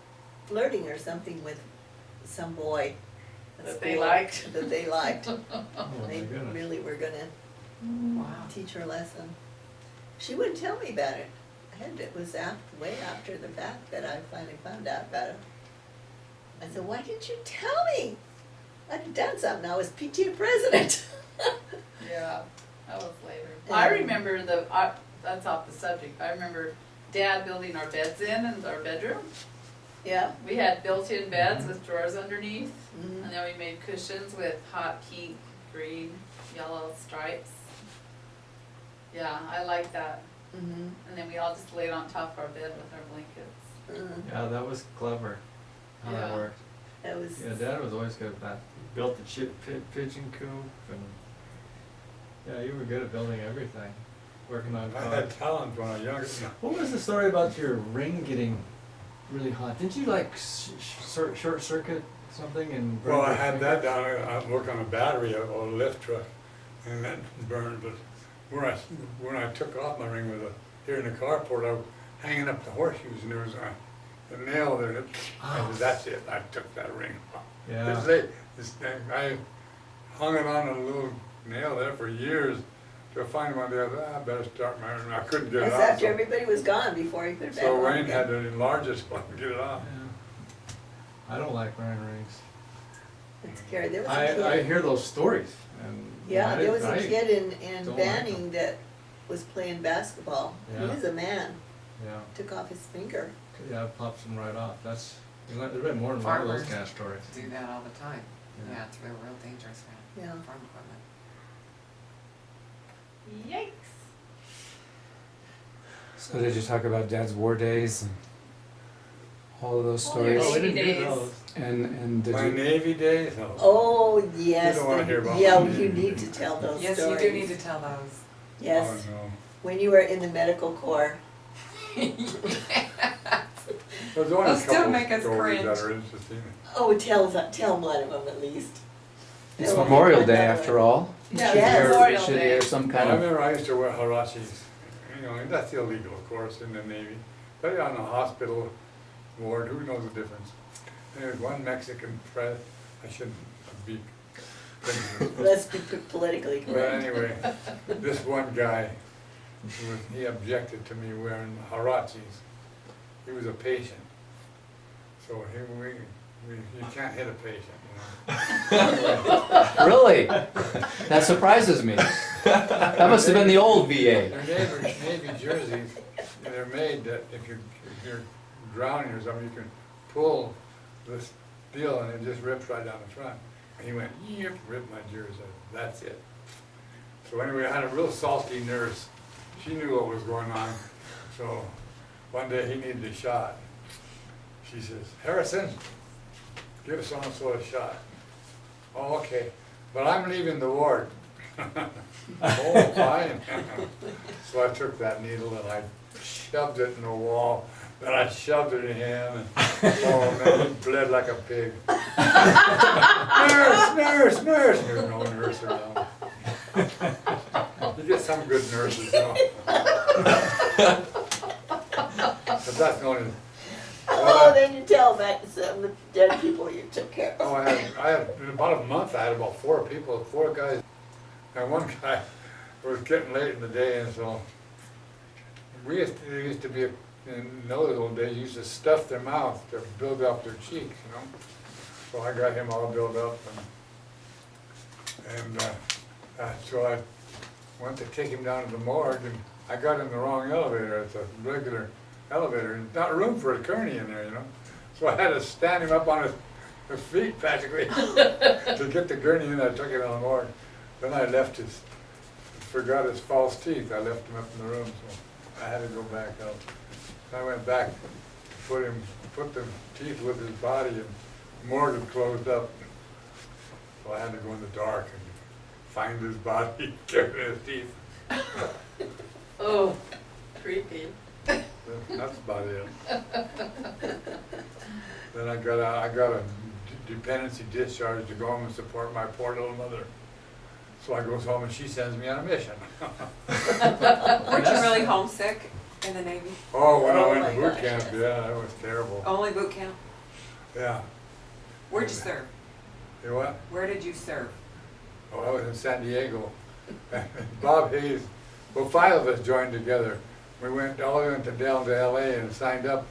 flirting or something with some boy at That they school liked. That they liked. Oh my They goodness. really were gonna Wow. teach her a lesson. She wouldn't tell me about it. It was way after the fact that I finally found out about it. I said, why didn't you tell me? I'd have done something, I was PTA president. Yeah, that was later. I remember that's off the subject, I remember Dad building our beds in our bedroom. Yeah. We had built-in beds with drawers underneath, Mhm. and then we made cushions with hot pink, green, yellow stripes. Yeah, I like that. Mhm. And then we all just laid on top of our bed with our blankets. Mhm. Yeah, that was clever, how that Yeah. worked. That was. Yeah, Dad was always good at that. Built the pigeon coop and, yeah, you were good at building everything, working on I cars. had talent when I was younger. What was the story about your ring getting really hot? Didn't you like short circuit something and burn Well, I your had finger? that down, I worked on a battery of a lift truck, and that burned, but when I took off my ring with here in the carport, I was hanging up the horseshoes, and there was a nail there, and I said, that's it, I took that ring off. Yeah. This thing, I hung it on a little nail there for years, to find one day, I thought, I better start my ring, I couldn't get it That's off. after everybody was gone, before he put it back So on Wayne had again. to enlarge it so I could get it off. Yeah. I don't like wearing rings. It's scary, there was a I kid, hear those stories and. yeah, there was a I- kid in don't like Banning that was playing basketball. He Yeah. was a man, Yeah, took off his finger. yeah, it pops them right off. There's been more than one of those Farmers. kind of stories. Do that all the time. Yeah. Yeah, it's real dangerous for Yeah. farm equipment. Yikes. So did you talk about Dad's war days and all of those Oh, your stories? Oh, we Navy didn't do days. those. And did My you? Navy days, no. Oh, yes. You don't wanna hear about Yeah, my you Navy. need to tell those Yes, stories. you do need to tell those. Yes, Oh, no. when you were in the medical corps. There's only a They'll still couple make us stories that cringe. are interesting. Oh, tell one of them at least. It's Tell Memorial one Day of them. after all. Yeah, Should Yes. there- Memorial Should Day. there some I kind of, remember I used to wear huaraches, you know, and that's illegal, of course, in the Navy. But on the hospital ward, who knows the difference? There's one Mexican I shouldn't be. Let's be politically But correct. anyway, this one guy, he objected to me wearing huaraches. He was a patient. So you can't hit a patient, you know. really? That surprises me. That must have been the old VA. They're Navy jerseys, and they're made that if you're drowning or something, you can pull this deal and it just rips right down the front. And he went, yep, ripped my jersey. That's it. So anyway, I had a real salty nurse. She knew what was going on. So one day he needed a shot. She says, Harrison, give so-and-so a shot. Oh, okay, but I'm leaving the ward. Oh, fine. So I took that needle and I shoved it in the wall, then I shoved it in him, and oh man, he bled like a pig. Nurse, nurse! There's no nurse around. You get some good nurses, you know. But that's the only. Oh, then you tell that to some of the dead people you took care Oh, of. I had, in about a month, I had about 4 people, 4 guys. And one guy was getting late in the day, and so there used to be, in those old days, you used to stuff their mouth to build up their cheeks, you know. So I got him all built up, and so I went to take him down to the morgue, and I got in the wrong elevator. It's a regular elevator, and not room for a gurney in there, you know. So I had to stand him up on his feet practically to get the gurney in. I took him on the morgue. Then I forgot his false teeth. I left him up in the room, so I had to go back out. I went back, put the teeth with his body, and the morgue had closed up. So I had to go in the dark and find his body, carrying his teeth. Oh, creepy. That's about it. Then I got a dependency discharge to go home and support my poor little mother. So I goes home and she sends me on a mission. Weren't you really homesick in the Navy? Oh, when I Oh went my to boot gosh, camp, yes. yeah, that was terrible. Only boot camp? Yeah. Where'd you serve? You what? Where did you serve? Oh, I was in San Diego. Bob Hayes, well, 5 of us joined together. We went all the way down to LA and signed up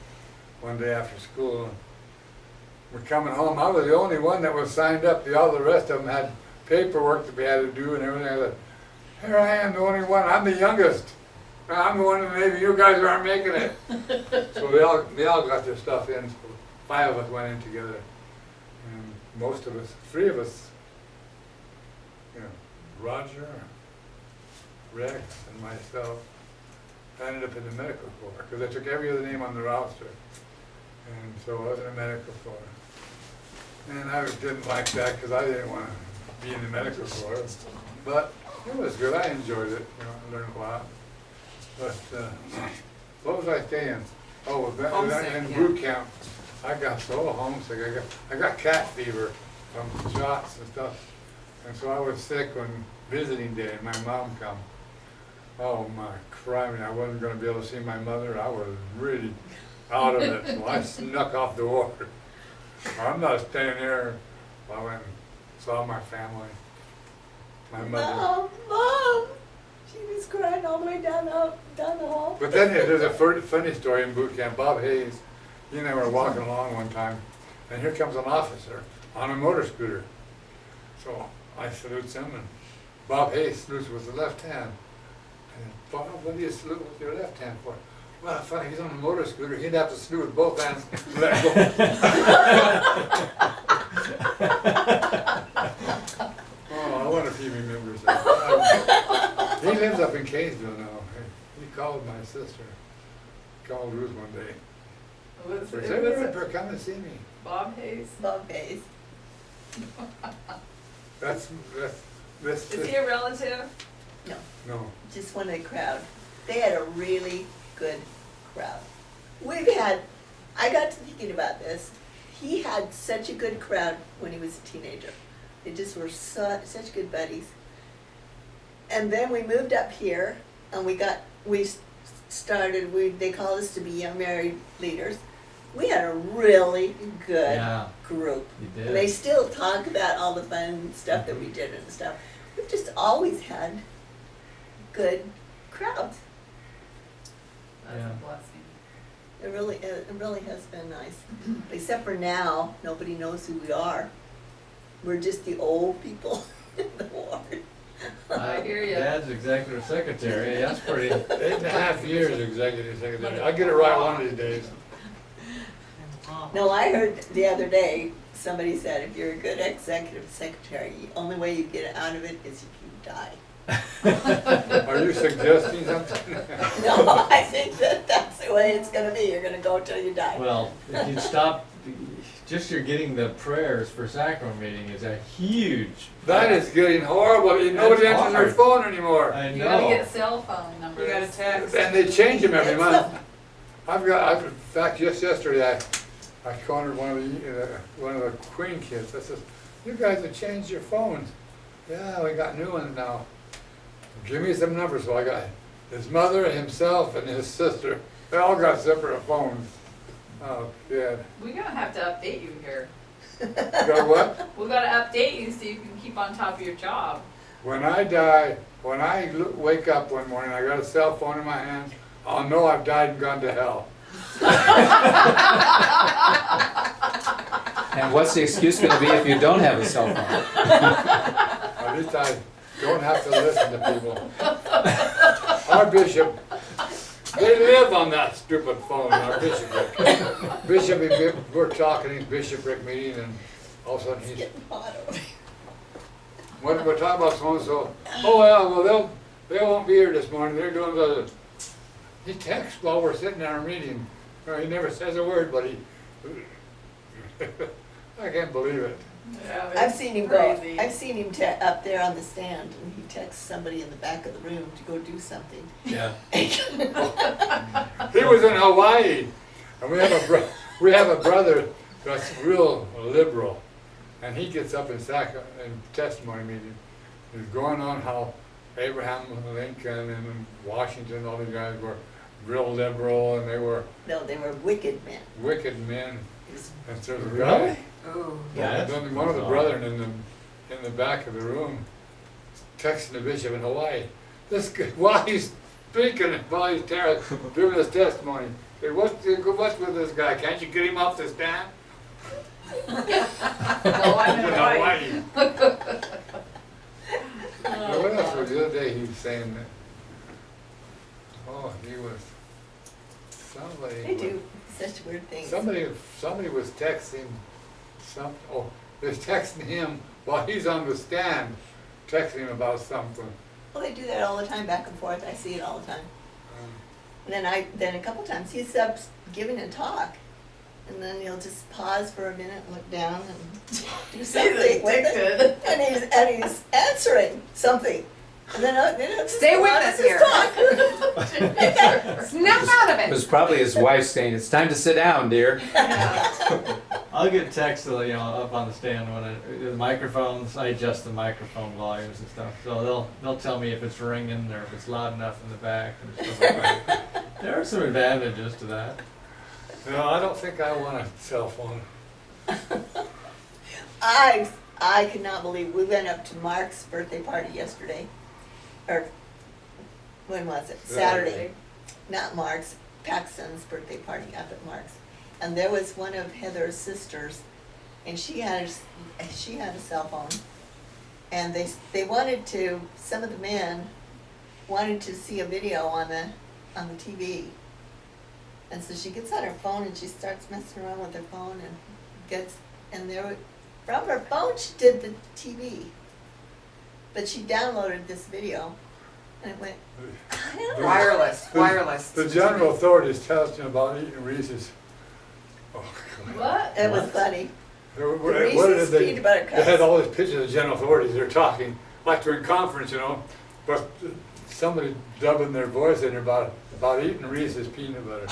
one day after school. We're coming home. I was the only one that was signed up. All the rest of them had paperwork that we had to do and everything. I said, here I am, the only one. I'm the youngest. I'm the one in the Navy. You guys aren't making it. So they all got their stuff in. So 5 of us went in together. And most of us, 3 of us, you know, Roger, Rex, and myself, ended up in the medical corps because I took every other name on the roster. And so I was in the medical corps. And I didn't like that because I didn't want to be in the medical corps. But it was good. I enjoyed it. You know, I learned a lot. But what was I saying? Oh, Homesick, in yeah. boot camp, I got so homesick. I got cat fever from shots and stuff. And so I was sick on visiting day, and my mom come. Oh my criminy, I wasn't going to be able to see my mother. I was really out of it. So I snuck off the ward. I'm not staying here. So I went and saw my family. My mother. Mom! She was crying all the way down the hall. But then there's a funny story in boot camp. Bob Hayes, he and I were walking along one time, and here comes an officer on a motor scooter. So I salute him, and Bob Hayes salutes with the left hand. And Bob, what do you salute with your left hand for? Well, funny, he's on a motor scooter. He'd have to salute with both hands and let go. Oh, I wonder if he remembers that. He lives up in Kaysville now. He called my sister. Called Ruth one day. Was He it, said, was "Remember, it come and see me." Bob Hayes? Bob Hayes. That's Is he a relative? No, no. just one of the crowd. They had a really good crowd. I got to thinking about this. He had such a good crowd when he was a teenager. They just were such good buddies. And then we moved up here, and they called us to be young married leaders. We had a really good Yeah, group. you And they did. still talk about all the fun stuff that we did and stuff. We've just always had good crowds. That's Yeah. a blessing. It really has been nice. Except for now, nobody knows who we are. We're just the old people in the ward. I hear ya. Dad's executive secretary, that's pretty. 8.5 years executive secretary. I'll get it right one of these days. No, I heard the other day, somebody said if you're a good executive secretary, the only way you get out of it is if you die. Are you suggesting something? No, I think that's the way it's gonna be. You're gonna go till you die. Well, if you stop, just you're getting the prayers for sacrament meeting is a huge. That is getting horrible. Nobody That's answers their hard. phone anymore. I You gotta know. get cell phone numbers. You gotta text. And they change them every It's month. In fact, just yesterday, I cornered one of the Queen kids. I says, "You guys have changed your phones." "Yeah, we got new ones now." "Give me some numbers." So I got his mother, himself, and his sister. They all got separate phones. Oh, yeah. We're gonna have to update you here. Got what? We gotta update you so you can keep on top of your job. When I die, when I wake up one morning, I got a cell phone in my hands, I'll know I've died and gone to hell. And what's the excuse gonna be if you don't have a cell phone? At least I don't have to listen to people. Our bishop, they live on that stupid phone, our bishopric. Bishop, we're talking in bishopric meeting, and all of a sudden It's he's, getting hot over here. when we're talking about so-and-so, "Oh, yeah, well, they won't be here this morning, they're doing the," he texts while we're sitting in our meeting. Or he never says a word, but he, I can't believe it. Yeah, I've it's seen him crazy. go, I've seen him up there on the stand, and he texts somebody in the back of the room to go do something. Yeah. He was in Hawaii, and we have a brother that's real liberal, and he gets up in testimony meeting. He's going on how Abraham Lincoln and Washington, all these guys were real liberal, and they were No, they were wicked men. wicked men. It was- And so the Really? guy, Ooh. Yeah, then one of the brethren in the back of the room, texting the bishop in Hawaii. This guy, while he's speaking, while he's doing his testimony, say, what's with this guy? Can't you get him off the stand? Well, I'm in In Hawaii. Hawaii. What else was the other day he was saying that? Oh, he was somebody. They do such weird things. Somebody was texting they was texting him while he's on the stand, texting him about something. Well, they do that all the time, back and forth. I see it all the time. And then a couple times he's up giving a talk, and then he'll just pause for a minute, and look down, and do something with it, addicted. and he's answering something, and then he'll just Stay go with on us his here. talk. Snap out of It it. was probably his wife saying, "It's time to sit down, dear." I'll get texts, up on the stand when the microphones, I adjust the microphone volumes and stuff. So they'll tell me if it's ringing or if it's loud enough in the back and stuff like that. There are some advantages to that. No, I don't think I want a cell phone. I could not believe, we went up to Mark's birthday party yesterday, or when was it? Saturday. Not Mark's, Paxton's birthday party up at Mark's. And there was one of Heather's sisters, and she had a cell phone. And they wanted to, some of the men wanted to see a video on the TV. And so she gets on her phone and she starts messing around with her phone from her phone she did the TV. But she downloaded this video, and it went, I don't know. Wireless. The general authorities testing about eating Reese's. Oh, God. What? It was funny. What Reese's did peanut butter They had cups. all these pictures of the general authorities, they're talking, like they're in conference, but somebody dubbing their voice in there about eating Reese's peanut butter.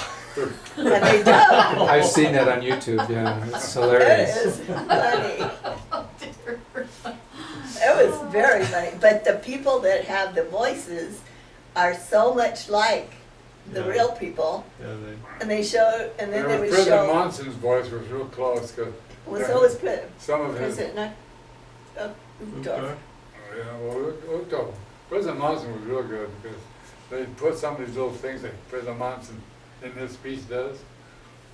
And they do. I've seen that on YouTube, yeah, it's It hilarious. is funny. It was very funny. But the people that have the voices are so much like the Yeah. real people, Yeah, and they show, and then they would President show. Monson's voice was real close, because Well, so was some of his, President Uchtdorf. yeah, well, President Monson was real good, because they put some of these little things that President Monson in his speech does.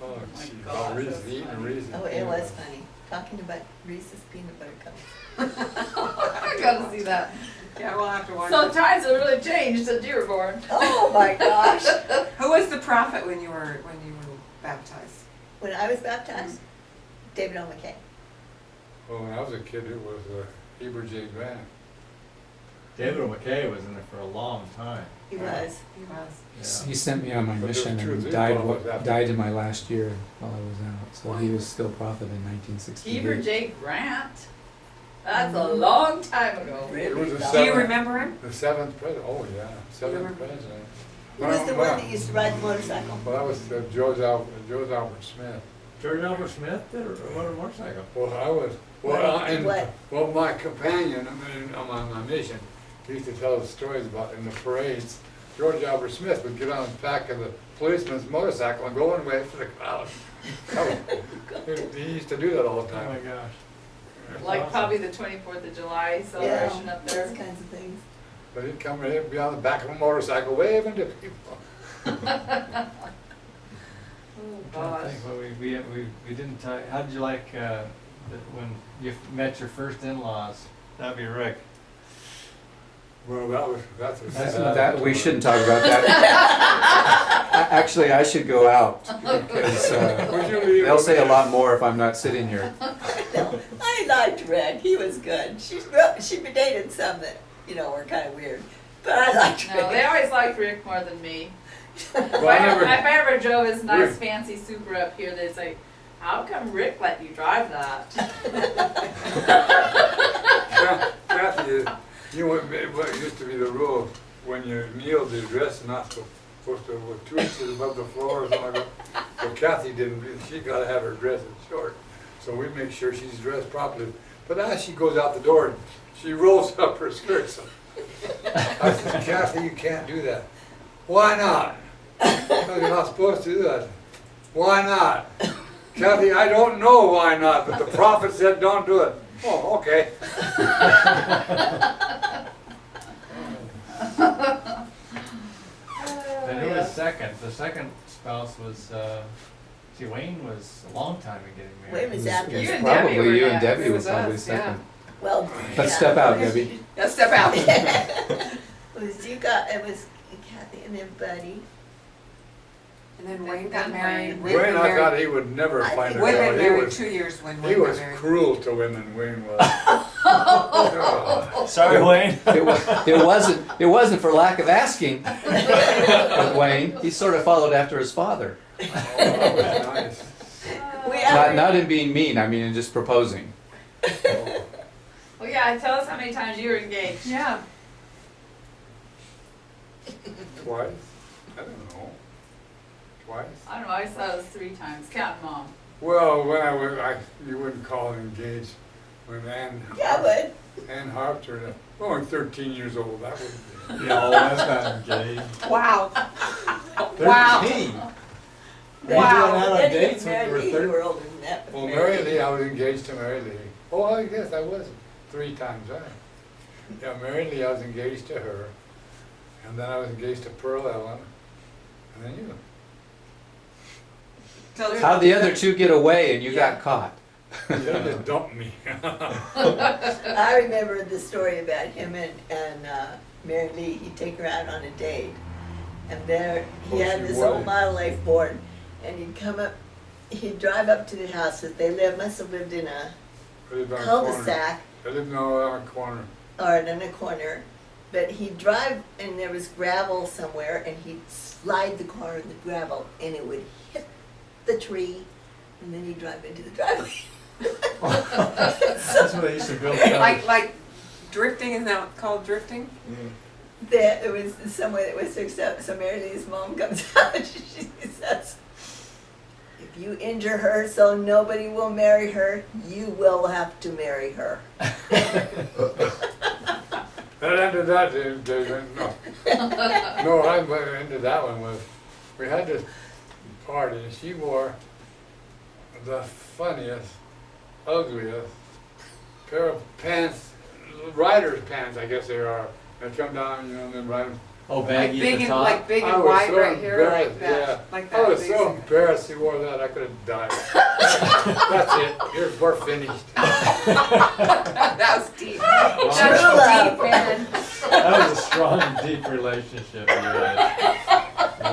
Oh, my gee, gosh, about Reese's, that's eating funny. Reese's. Oh, it peanut was butter. funny, talking about Reese's peanut butter cups. I gotta see that. Yeah, we'll have to watch So it. times have really changed since you were born. Oh my gosh. Who was the prophet when you were baptized? When I was baptized, David O. McKay. Well, when I was a kid, it was Heber J. Grant. David McKay was in it for a long time. He was. He was. Yeah. He sent me on my But mission there's and truth, died, Paul was after- died in my last year while I was out. So he was still prophet in 1968. Heber J. Grant. That's a long time ago. It was the Do you Do you seventh- remember him? The seventh president, oh yeah, Remember? seventh president. Who was the one that used to ride the motorcycle? Well, that was George Albert Smith. George Albert Smith did or what a motorcycle? Well, I was, What? well, my companion, I mean, on my mission, he used to tell us stories about in the parades. George Albert Smith would get on the back of the policeman's motorcycle and go and wait for the crowd. He used to do that all the Oh my time. gosh. Like awesome. probably the 24th of July celebration up there. Those kinds of things. But he'd come in, he'd be on the back of a motorcycle waving to people. Oh, I gosh. think what we didn't tell you, how did you like, when you met your first in-laws? That'd be Rick. Well, that's a That's, sad that, we story. shouldn't talk about that. Actually, I should go out because Would you leave they'll say a over lot more if I'm not sitting here. No, I liked Rick. He was good. She dated some that, were kind of weird. But I liked No, they Rick. always liked Rick more than me. Well, I never- If I ever drove his nice Rick. fancy Supra up here, they'd say, how come Rick let you drive that? Kathy, you know what used to be the rule, when you kneel, the dress is not supposed to go 2 inches above the floor or something like that. Well, Kathy didn't, she gotta have her dresses short, so we make sure she's dressed properly. But as she goes out the door, she rolls up her skirts. I said, Kathy, you can't do that. Why not? Because you're not supposed to do that. Why not? Kathy, I don't know why not, but the prophet said don't do it. Oh, okay. And who was second? The second spouse was, see, Wayne was a long time in getting married. Wayne was after. It You was and Debbie were probably you and next. Debbie It was was probably us, yeah. second. Well, Let's yeah. step out, Debbie. Now step out. It was Kathy and then Buddy. And then Wayne got married. Wayne, I thought he would never I find think a Wayne girl. been He married was, 2 years when he Wayne got was married. cruel to women, Wayne was. Oh, Sorry, Wayne. It wasn't for lack of asking with Wayne. He sort of followed after his father. that was nice. We Not in being mean, I mean in just proposing. Oh, Well, yeah, tell us how many times you were engaged. Yeah. twice? I don't know. Twice? I don't know, I saw it was 3 times, counting mom. Well, when you wouldn't call it engaged. When Ann Harpster, only 13 years old, that wouldn't be. No, that's not engaged. Wow. Wow. 13. Wow. Were you doing that on Then he dates when married you were me. You 13? were older than that. but Well, married Mary me. Lee, I was engaged to Mary Lee. Oh, I guess I was 3 times, right? Yeah, Mary Lee, I was engaged to her. And then I was engaged to Pearl Ellen. And then you. How'd the other two get away and you got caught? You just dumped me. I remember the story about him and Mary Lee. He'd take her out on a date, and there he Oh, had she this was. old Model Life Ford, and he'd drive up to the house that they must have lived in a I lived on a cul-de-sac corner. I lived on a corner. or in a corner, but he'd drive and there was gravel somewhere, and he'd slide the car in the gravel, and it would hit the tree, and then he'd drive into the driveway. That's what they used to build. Like drifting, isn't that called drifting? There was somewhere that was fixed up, so Mary Lee's mom comes out and she says, if you injure her so nobody will marry her, you will have to marry her. That ended that, no. No, I ended that one with, we had this party and she wore the funniest, ugliest pair of pants, rider's pants, I guess they are. They come down, and then ride them. Oh, Like baggy big at the and top? like big I and was wide so right here, like embarrassed, that. yeah. Like I that. was big so thing. embarrassed he wore that, I could have died. That's it, we're finished. That was deep. Wow. True love. Deep, man. That was a strong, deep relationship you guys.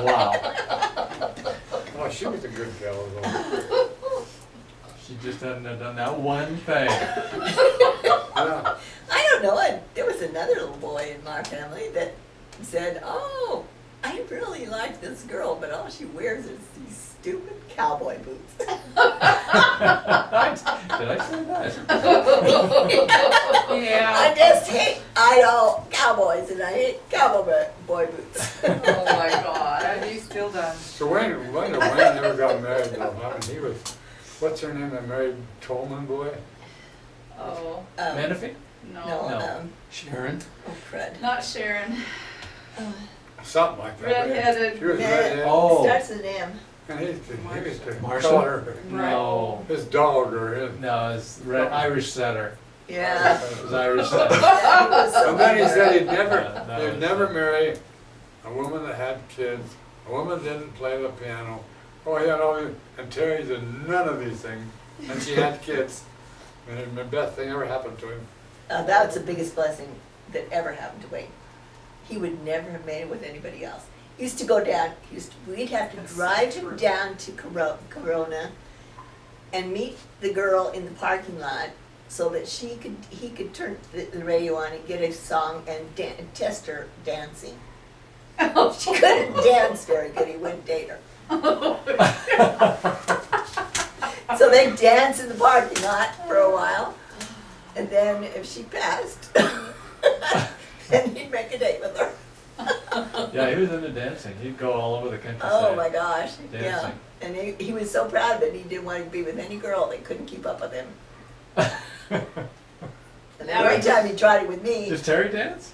Wow. Oh, she was a good fellow though. She just hadn't done that one thing. Yeah. I don't know, there was another little boy in my family that said, "Oh, I really like this girl, but all she wears is these stupid cowboy boots." Did I say that? Yeah. I just hate cowboys, and I hate cowboy boots. Oh my God. And you still done. So Wayne never got married though, I mean, he was, what's her name, that married Tolman boy? Oh, Menifee? No, No. Sharon? oh crud. not Sharon. Something like that. Redheaded. She was Ned. redheaded. Oh. Starts with an M. And he used to Marsha? call her No. his dog or his. No, it's Irish setter. Yeah. It was Irish setter. Yeah, he was so And then he clever. said he'd was- never marry a woman that had kids, a woman that didn't play the piano. Oh, he had all these, and Terry did none of these things, and she had kids. And it was the best thing ever happened to him. That was the biggest blessing that ever happened to Wayne. He would never have made it with anybody else. He used to go down, we'd have to drive him down to Corona and meet the girl in the parking lot so that he could turn the radio on and get a song and test her dancing. She couldn't dance very good, he wouldn't date her. So they'd dance in the parking lot for a while, and then if she passed, then he'd make a date with her. Yeah, he was into dancing. He'd go all over the countryside. Oh my gosh, yeah. Dancing. And he was so proud of it, he didn't want to be with any girl that couldn't keep up with him. And every time he tried it with me, Does Terry dance?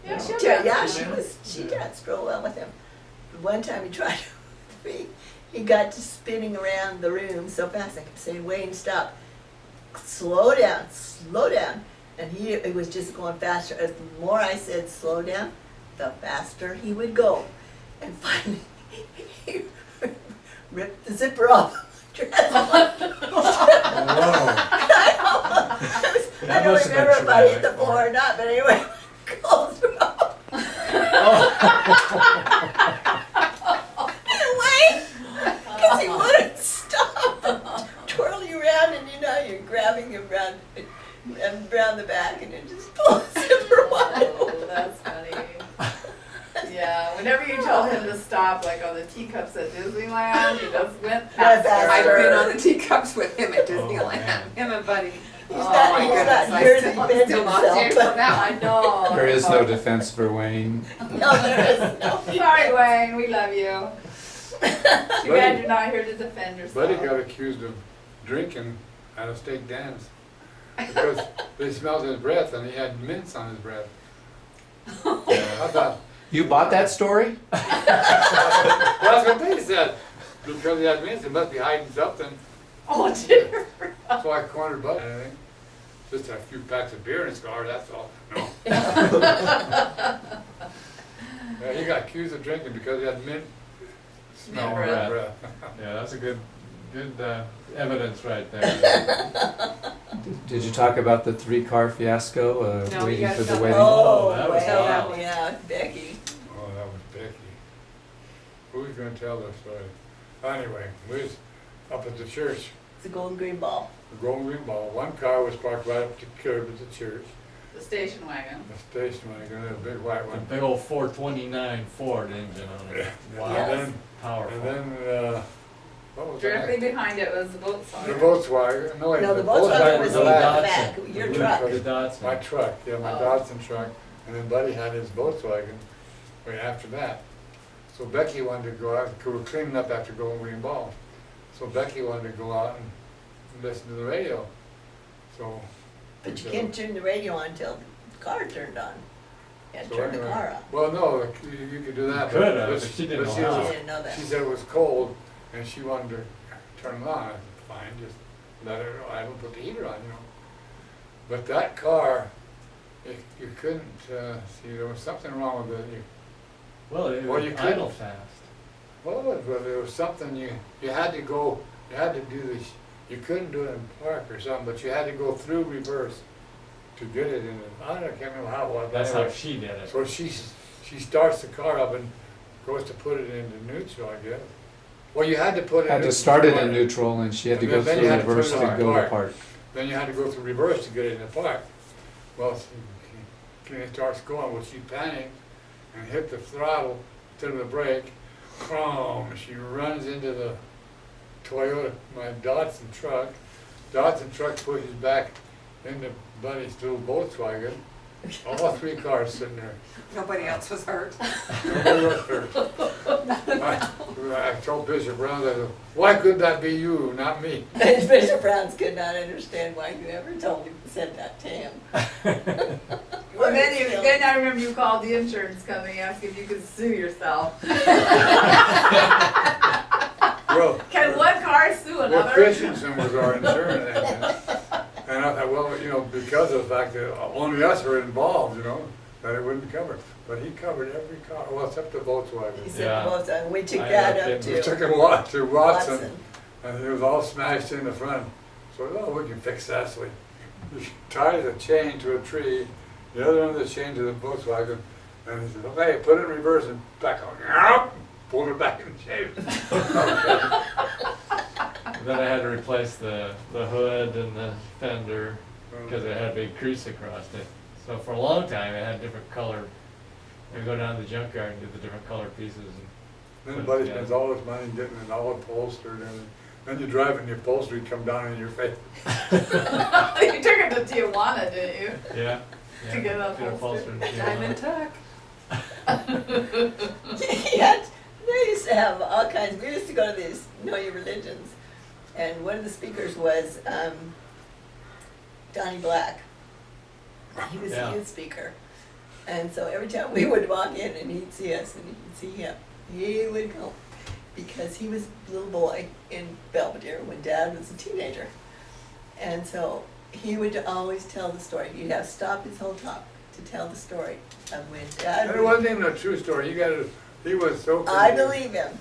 Yeah, she'll yeah, dance. she danced real well with him. But one time he tried it with me, he got to spinning around the room so fast, I kept saying, "Wayne, stop, slow down, slow down." And he was just going faster. As the more I said slow down, the faster he would go. And finally, he ripped the zipper off my dress. I don't must have been remember if I hit the traumatic. floor or not, but anyway, clothes were off. Anyway, because he wouldn't stop twirling around, and you're grabbing him around the back, and it just pulls him for a while. Oh, that's funny. Yeah, whenever you tell him to stop, like on the teacups at Disneyland, he just went faster. I've faster. been on the teacups with him at Oh, Disneyland, man. him and Buddy. He's Oh not, my he's goodness, not I here to still- defend still not himself, here but for that I know. There is no defense for Wayne. no, there is no. Sorry, Wayne, we love you. Too bad you're not here to defend yourself. Buddy got accused of drinking at a state dance because they smelled his breath and he had mints on his breath. I thought, You bought that story? well, that's what they said. Because he had mints, he must be hiding something. Oh dear. So I cornered Buddy, I think. Just a few packs of beer in his car, that's all. No. Yeah, he got accused of drinking because he had mint smell on his breath. breath. Yeah, that's a good evidence right there. Did you talk about the 3-car fiasco, No, waiting you for guys the don't- wedding? Oh, that was well, wild. yeah, Becky. Oh, that was Becky. Who's gonna tell this story? Anyway, we was up at the church, It's a golden green ball. the Golden Green Ball. One car was parked right up to the curb at the church. The station wagon. The station wagon, a big white A one. big old 429 Ford engine on it. Wow, Yes. And then, powerful. what was Directly that? behind it was the boat song. The Volkswagen, no, wait, No, the the Volkswagen Volkswagen was was in the the last. back, your The truck. The Datsun. My truck, yeah, my Oh. Dodson truck, and then Buddy had his Volkswagen right after that. So Becky wanted to go out, 'cause we were cleaning up after Golden Green Ball. So Becky wanted to go out and listen to the radio. So. But you can't turn the radio on until the car turned on. You had to so turn the anyway, car on. Well, no, you could do that. You but- could have, but but she didn't but know was- how. I didn't know that. She said it was cold, and she wanted to turn it on. I said, fine, just let her, I don't put the heater on, But that car, you couldn't, see, there was something wrong with it. Well, it Well, was you idle couldn't. fast. Well, there was something you had to go, you had to do this, you couldn't do it in park or something, but you had to go through reverse to get it in. I can't remember how it was. but That's how anyway. she did it. So she starts the car up and goes to put it into neutral, I guess. Well, you had to put it. Had to start it in neutral and she had to And go then through you had to reverse to turn it go to apart. park. Then you had to go through reverse to get it in the park. Well, she train starts going, well, she panicked and hit the throttle instead of the brake. Chrome, she runs into the Toyota, my Datsun truck. Datsun truck pushes back into Buddy's little Volkswagen. All three cars sitting there. Nobody else was hurt. Nobody was hurt. I told Bishop Brown, I said, why couldn't that be you, not me? Bishop Browns could not understand why you ever said that to him. Well, then I remember you called the insurance company, asking if you could sue yourself. Well, Can one car sue well, another? Christensen was our insurance agent. And I thought, well, you know, because of the fact that only us were involved, you know, that it wouldn't cover. But he covered every car, well, except the He Volkswagen. said Yeah. both, and we took I that looked up at- too. We took it a lot to Watson, and it was all smashed in the front. So, oh, we can fix that. So we tied the chain to a tree, the other end of the chain to the Volkswagen, and he said, okay, put it in reverse and back on. Pulled it back in shape. Then I had to replace the hood and the fender because it had a big crease across it. So for a long time, it had different color. I'd go down to the junkyard and get the different color pieces. And Then Buddy spends all his money getting it all upholstered, and then you drive and the upholstery come down in your face. You took it to Tijuana, didn't you? yeah. To get it upholstered. Diamond tuck. Yeah, they used to have all kinds, we used to go to these Know Your Religions, and one of the speakers was Donnie Black. He was Yeah. a youth speaker. And so every time we would walk in and he'd see us and he'd see him, he would go. Because he was a little boy in Belvedere when Dad was a teenager. And so he would always tell the story. You'd have to stop his whole talk to tell the story of when Dad And it wasn't even a true story. He was so crazy. I believe him.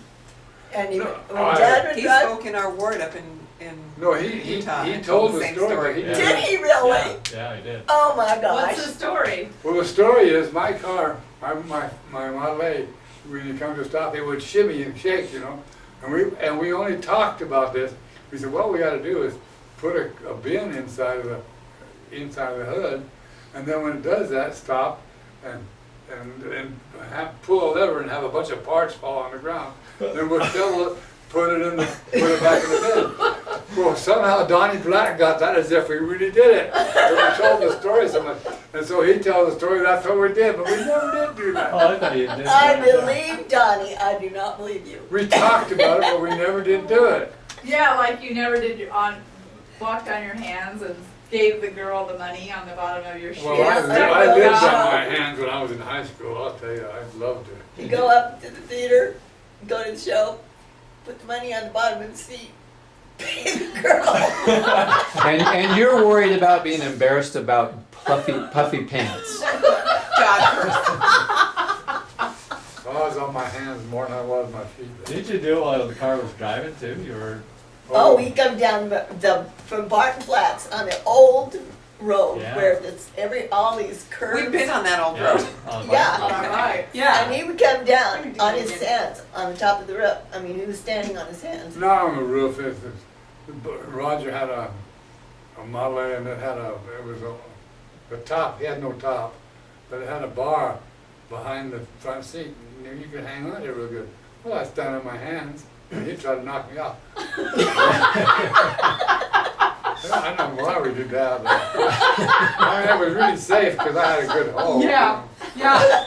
And No, when I- Dad would He drive, spoke in our ward up in No, he Utah. he and told the same story, but he Yeah. did he really? Yeah, yeah, I did. Oh my gosh. What's the story? Well, the story is my car, my Model A, when you come to a stop, it would shimmy and shake, you know. And we only talked about this. We said, what we got to do is put a bin inside of the hood, and then when it does that, stop and pull a lever and have a bunch of parts fall on the ground. Then we'll fill it, put it back in the bin. Well, somehow Donnie Black got that as if we really did it. And we told the story so much. And so he tells the story, that's what we did, but we never did do Oh, that. I thought you did. I believe Donnie. I do not believe you. We talked about it, but we never did do it. Yeah, like you never did walked on your hands and gave the girl the money on the bottom of your shoe. Well, Yes, I I lived will. on my hands when I was in high school, I'll tell you, I loved it. You go up to the theater, go to the show, put the money on the bottom of the seat, pay the girl. And you're worried about being embarrassed about puffy pants. I was on my hands more than I was my feet. Did you do it while the car was driving too? You were. Oh, we come down from Barton Flats on the old road Yeah. where it's all these curves. We've been on that old Yeah. road. Yeah. All right. And he would come down We do on it his again. hands, on the top of the roof. I mean, he was standing on his hands. Not on the roof, Roger had a Model A and it was the top, he had no top, but it had a bar behind the front seat. You could hang on to it real good. Well, I stand on my hands, and he tried to knock me off. I don't know why we did that. But I mean, it was really safe because I had a good hold. Yeah. Yeah, it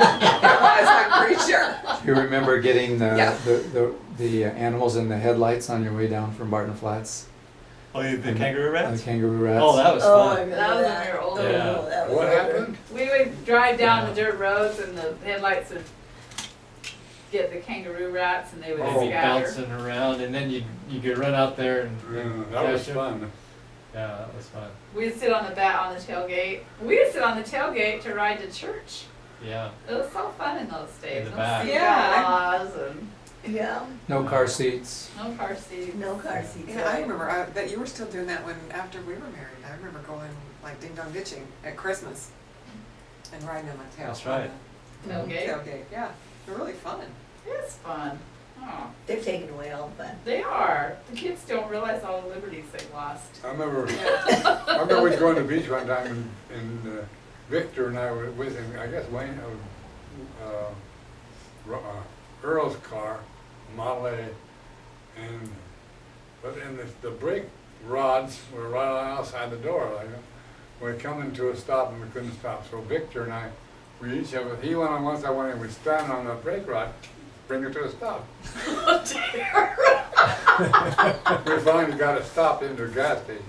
was, I'm pretty sure. You remember getting Yeah. the animals in the headlights on your way down from Barton Flats? Oh, the kangaroo The rats? kangaroo rats. Oh, that was Oh, I fun. remember That was that. when we were older. Yeah. Oh, that was What older. happened? We would drive down Yeah. the dirt roads and the headlights would get the kangaroo rats and they would They'd be scatter. bouncing around, and then you could run out there and Yeah, that was catch 'em. fun. Yeah, that was fun. We'd sit on the tailgate. We'd sit on the tailgate to ride to church. Yeah. It was so fun in those days. the No back. seat Yeah. belts and Yeah, No car seats. no car seats. no car seats. Yeah, I remember that you were still doing that after we were married. I remember going like ding dong ditching at Christmas and riding on my tail. That's right. Tailgate. Tailgate, yeah. They're really fun. It's fun. Oh, They've taken away all the fun. they are. The kids don't realize all the liberties they lost. I remember Yeah. we was going to the beach one time in Victor and I were with him, I guess Wayne, Earl's car, Model A, and, but in the brake rods were right outside the door, like, we come into a stop and we couldn't stop, so Victor and I, we each have, he went on one side, one, and we stand on the brake rod, bring it to a stop. We finally got it stopped into a gas station.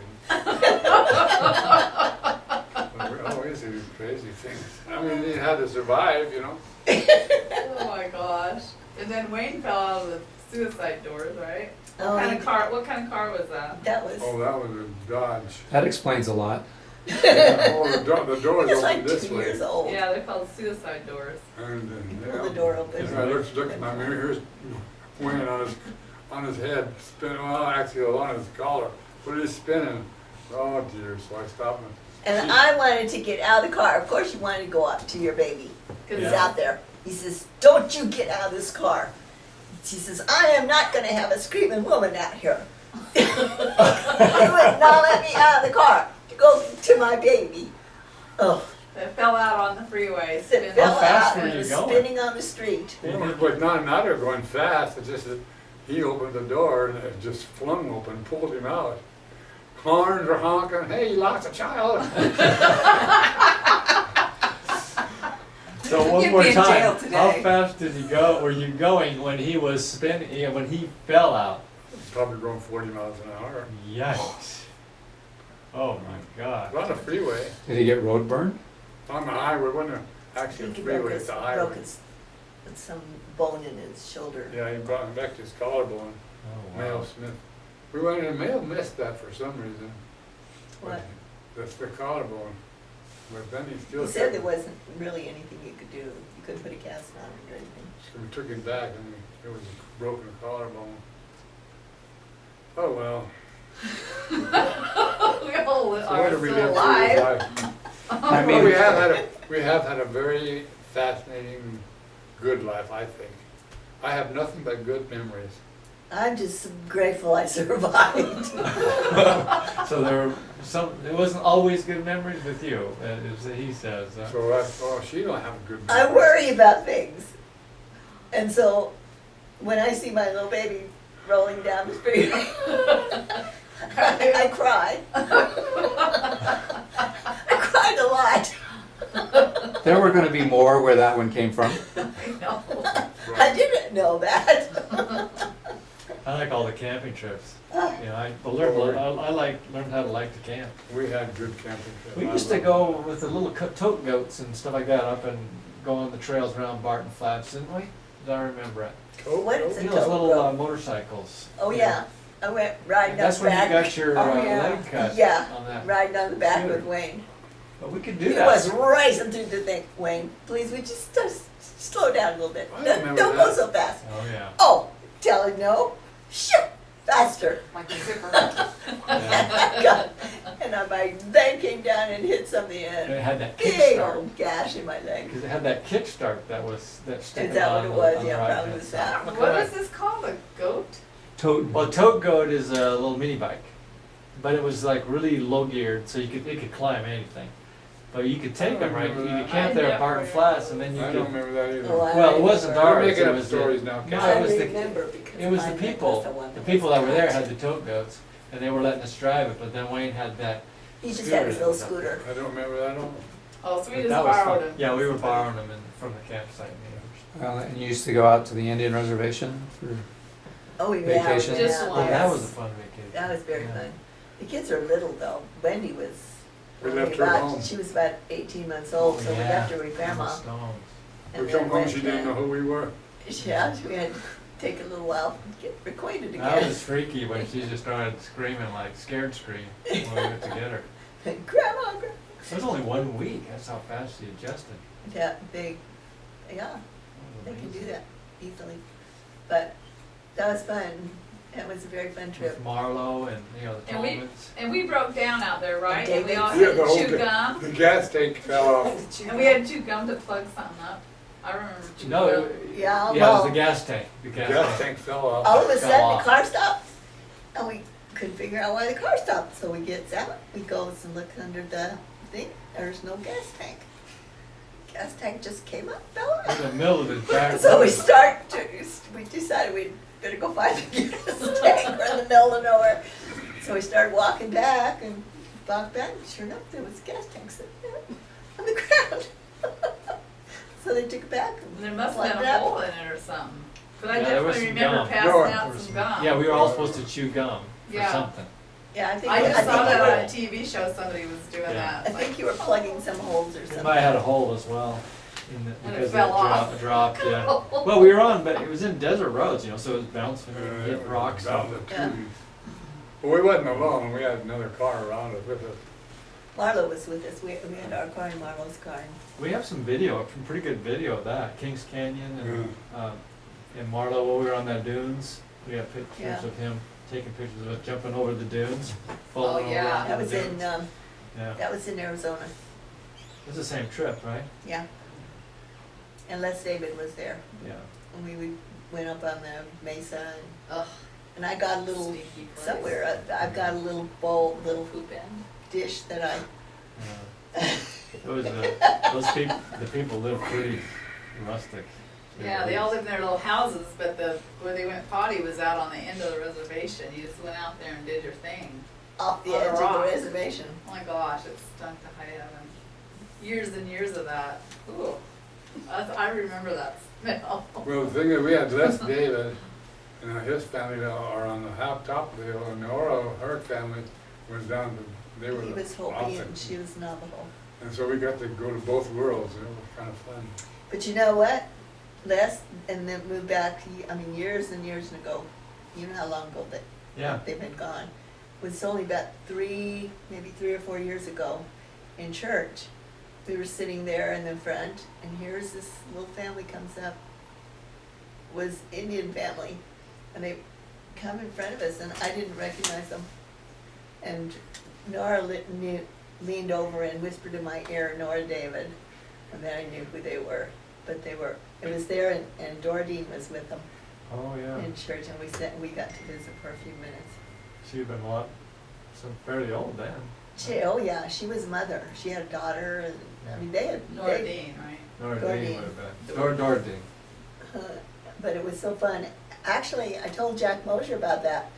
We always do crazy things. I mean, he had to survive, you know. Oh my gosh. And then Wayne fell out of the suicide doors, right? Oh, What he- kind of car was that? That was, Oh, that was a Dodge. That explains a lot. Oh, the doors he was opened like this 2 way. years old. Yeah, they're called suicide doors. And He pulled the door open. And I looked in my mirror, here's Wayne on his head, spinning, well, actually on his collar, but he's spinning. Oh dear, so I stopped him. And I wanted to get out of the car. Of course you wanted to go up to your baby. Because he's Yeah. out there. He says, don't you get out of this car. She says, I am not going to have a screaming woman out here. He would not let me out of the car to go to my baby. Oh, It fell out on the freeway. it spinning. fell fast out were and you was going? spinning on the street. But not her going fast, it's just that he opened the door and it just flung open, pulled him out. Horns are honking, hey, you lost a child. So one You'd more be in jail time, how today. fast did he go, were you going when he was spinning, when he fell out? Probably going 40 miles an hour. Yikes. Oh my God. On the freeway, Did he get road burn? on the highway, wasn't I actually a think he broke freeway, his, it's a broke highway. his, with some bone in his shoulder. Yeah, he brought him back to his collarbone, Oh, Mayo wow. Smith. We went in, Mayo missed that for some reason. What? That's the collarbone. But then he still He said there kept, wasn't really anything you could do. You couldn't put a cast on it or anything. so we took him back and it was a broken collarbone. Oh, well. We all So what are did we still live alive. through life? I Well, mean, we have had a very fascinating, good life, I think. I have nothing but good memories. I'm just grateful I survived. So there were it wasn't always good memories with you, as he says. So that's, oh, she don't have good I memories. worry about things. And so when I see my little baby rolling down the street, I cry. I cried a lot. there were going to be more where that one came from. I know. I didn't know that. I like all the camping trips. Ah. You know, learned how to like to camp. We had good camping trips. We used to go with the little tote goats and stuff like that up and go on the trails around Barton Flats, didn't we? As I remember it. What is You a know, those tote little goat? Motorcycles. Oh, yeah. I went riding on That's the when you back. got your Oh, yeah. leg cut Yeah, on that. riding on the back Scooter. with Wayne. But we could do He that. was racing through the thing. Wayne, please, would you just slow down a little bit? I remember Don't go that. so fast. Oh, yeah. Oh, tell him no. Shoot, faster. Like a zipper. Yeah. God. And my leg came down and hit something And in. it had that Big kickstart. old gash in my leg. Because it had that kickstart that stick Is that what on it the- was? on the Yeah, right-hand probably was side. that. What Correct. is this called? A goat? Tote. Well, tote goat is a little mini bike, but it was like really low geared, so it could climb anything. But you could take them right. You remember could that. camp there I at Barton never Flats, and then you I don't could. remember that either. Oh, I Well, it wasn't remember. You're ours. making It up was stories the, now, No, I it was the. remember because It was the my leg people. the one The that people was that were there cut. had the tote goats, and they were letting us drive it. But then Wayne had that. He just had his scooter little that was up there. scooter. I don't remember that at all. Oh, so we But just that was borrowed fun. them. Yeah, we were borrowing them from the campsite neighbors. Well, and you used to go out to the Indian reservation for. Oh, yeah. Vacation. Just yeah, one. Oh, yes. that was a fun vacation. That was very Yeah. fun. The kids are little though. Wendy was We only left her about, home. she was about 18 months old, so we Yeah. left her with On grandma. the Stones. and We then come home, went she didn't know who we were. Yeah, we had to take a little while to get acquainted That again. was freaky when she just started screaming like scared scream when we went to get her. Grandma, grandma. It was only 1 week. That's how fast she adjusted. Yeah, yeah, That was they can do amazing. that easily. But that was fun. That was a very fun trip. With Marlowe and the And we- Tolmans. And we broke down out there, right? And we David? all Yeah, had the to whole chew thing. gum. The gas tank fell off. And we had to chew gum to plug something up. I remember chewing No, gum. Yeah, yeah, it was well, the gas tank. The The gas, gas tank. tank fell off. all of a fell sudden off. the car stopped, and we couldn't figure out why the car stopped. So we get out, we go and look under the thing. There's no gas tank. gas tank just came up, In Bella. the middle of the back. So we decided we'd better go find the gas tank. We're in the middle of nowhere. So we started walking back and walked back. Sure enough, there was a gas tank sitting there on the ground. So they took it back. There must have plugged been it a up. hole in it or something. Cause I Yeah, there was definitely some remember gum. passing No, out There was some some- gum. Yeah, we were all supposed to chew gum or Yeah. something. Yeah, I think I just think saw you that were- on a TV show, somebody was doing Yeah. that. I think you were plugging some holes or It something. might have had a hole as well. And it Because fell it off. dropped, yeah. Well, we were on, but it was in desert roads, you know, so it was bouncing, and hit rocks. Down the Yeah. trees. But we wasn't alone, we had another car around us with us. Marlo was with us. We had our car and Marlo's car. We have some video, some pretty good video of that, Kings Canyon and Marlo, when we were on that dunes. We have pictures Yeah. of him taking pictures of us jumping over the dunes, Oh, falling yeah. around That the was dunes. in, Yeah, that was in Arizona. it was the same trip, right? Yeah. And Les David was there. Yeah. And we went up on the mesa Ugh, and I got a little, sneaky place. somewhere, I've got a little bowl, little Poop in. dish that I, It was, those people, the people live pretty rustic. Yeah, they all lived in their little houses, but where they went potty was out on the end of the reservation. You just went out there and did your thing. off the On a edge of rock. the reservation. Oh my gosh, it stunk to high heaven. Years and years of that. Ooh, I remember that smell. Well, the thing is, we had Les David and his family are on the top of the hill, and Nora, her family was down to, they were He was Hopi opposite. and she was Navajo. And so we got to go to both worlds, and it was kind of fun. But you know what? Les, and then moved back, I mean, years and years ago. You know how long ago Yeah. they've been gone. It was only about maybe 3 or 4 years ago in church. We were sitting there in the front, and here's this little family comes up. Was Indian family, and they come in front of us, and I didn't recognize them. And Nora leaned over and whispered in my ear, Nora David, and then I knew who they were. But it was there, and Doradine was with them Oh, yeah. in church, and we got to visit for a few minutes. She'd been fairly old then. Oh yeah, she was mother. She had a daughter, and I mean they had. Nordine, right? Nordine Doradine. would have been. Doradine. But it was so fun. Actually, I told Jack Mosher about that.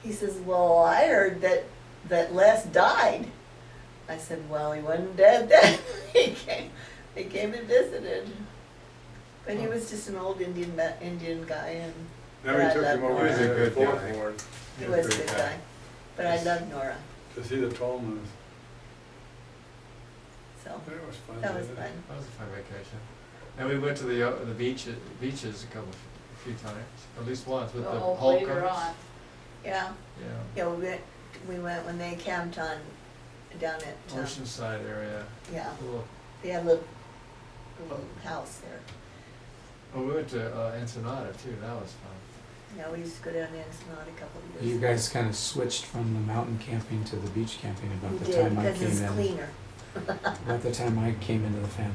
He says, "Well, I heard that Les died." I said, "Well, he wasn't dead then. He came and visited." But he was just an old Indian guy, and Then we I took love him over Nora. He was a to the good fourth guy. ward he was a good guy. But I love Nora, to see the Tolmans. so It was fun. that was wasn't fun. it? That was a fun vacation. And we went to the beaches a few times, at least once with the Oh, later Holcombs. on. Yeah, Yeah, yeah. We went when they camped on down at Oceanside area. yeah. Cool. They had a little house there. Oh, we went to Ensenada too, that was fun. Yeah, we used to go down to Ensenada a couple of years. You guys kind of switched from the mountain camping to the beach camping about We the did, time I because came it's in. cleaner. About the time I came into the family.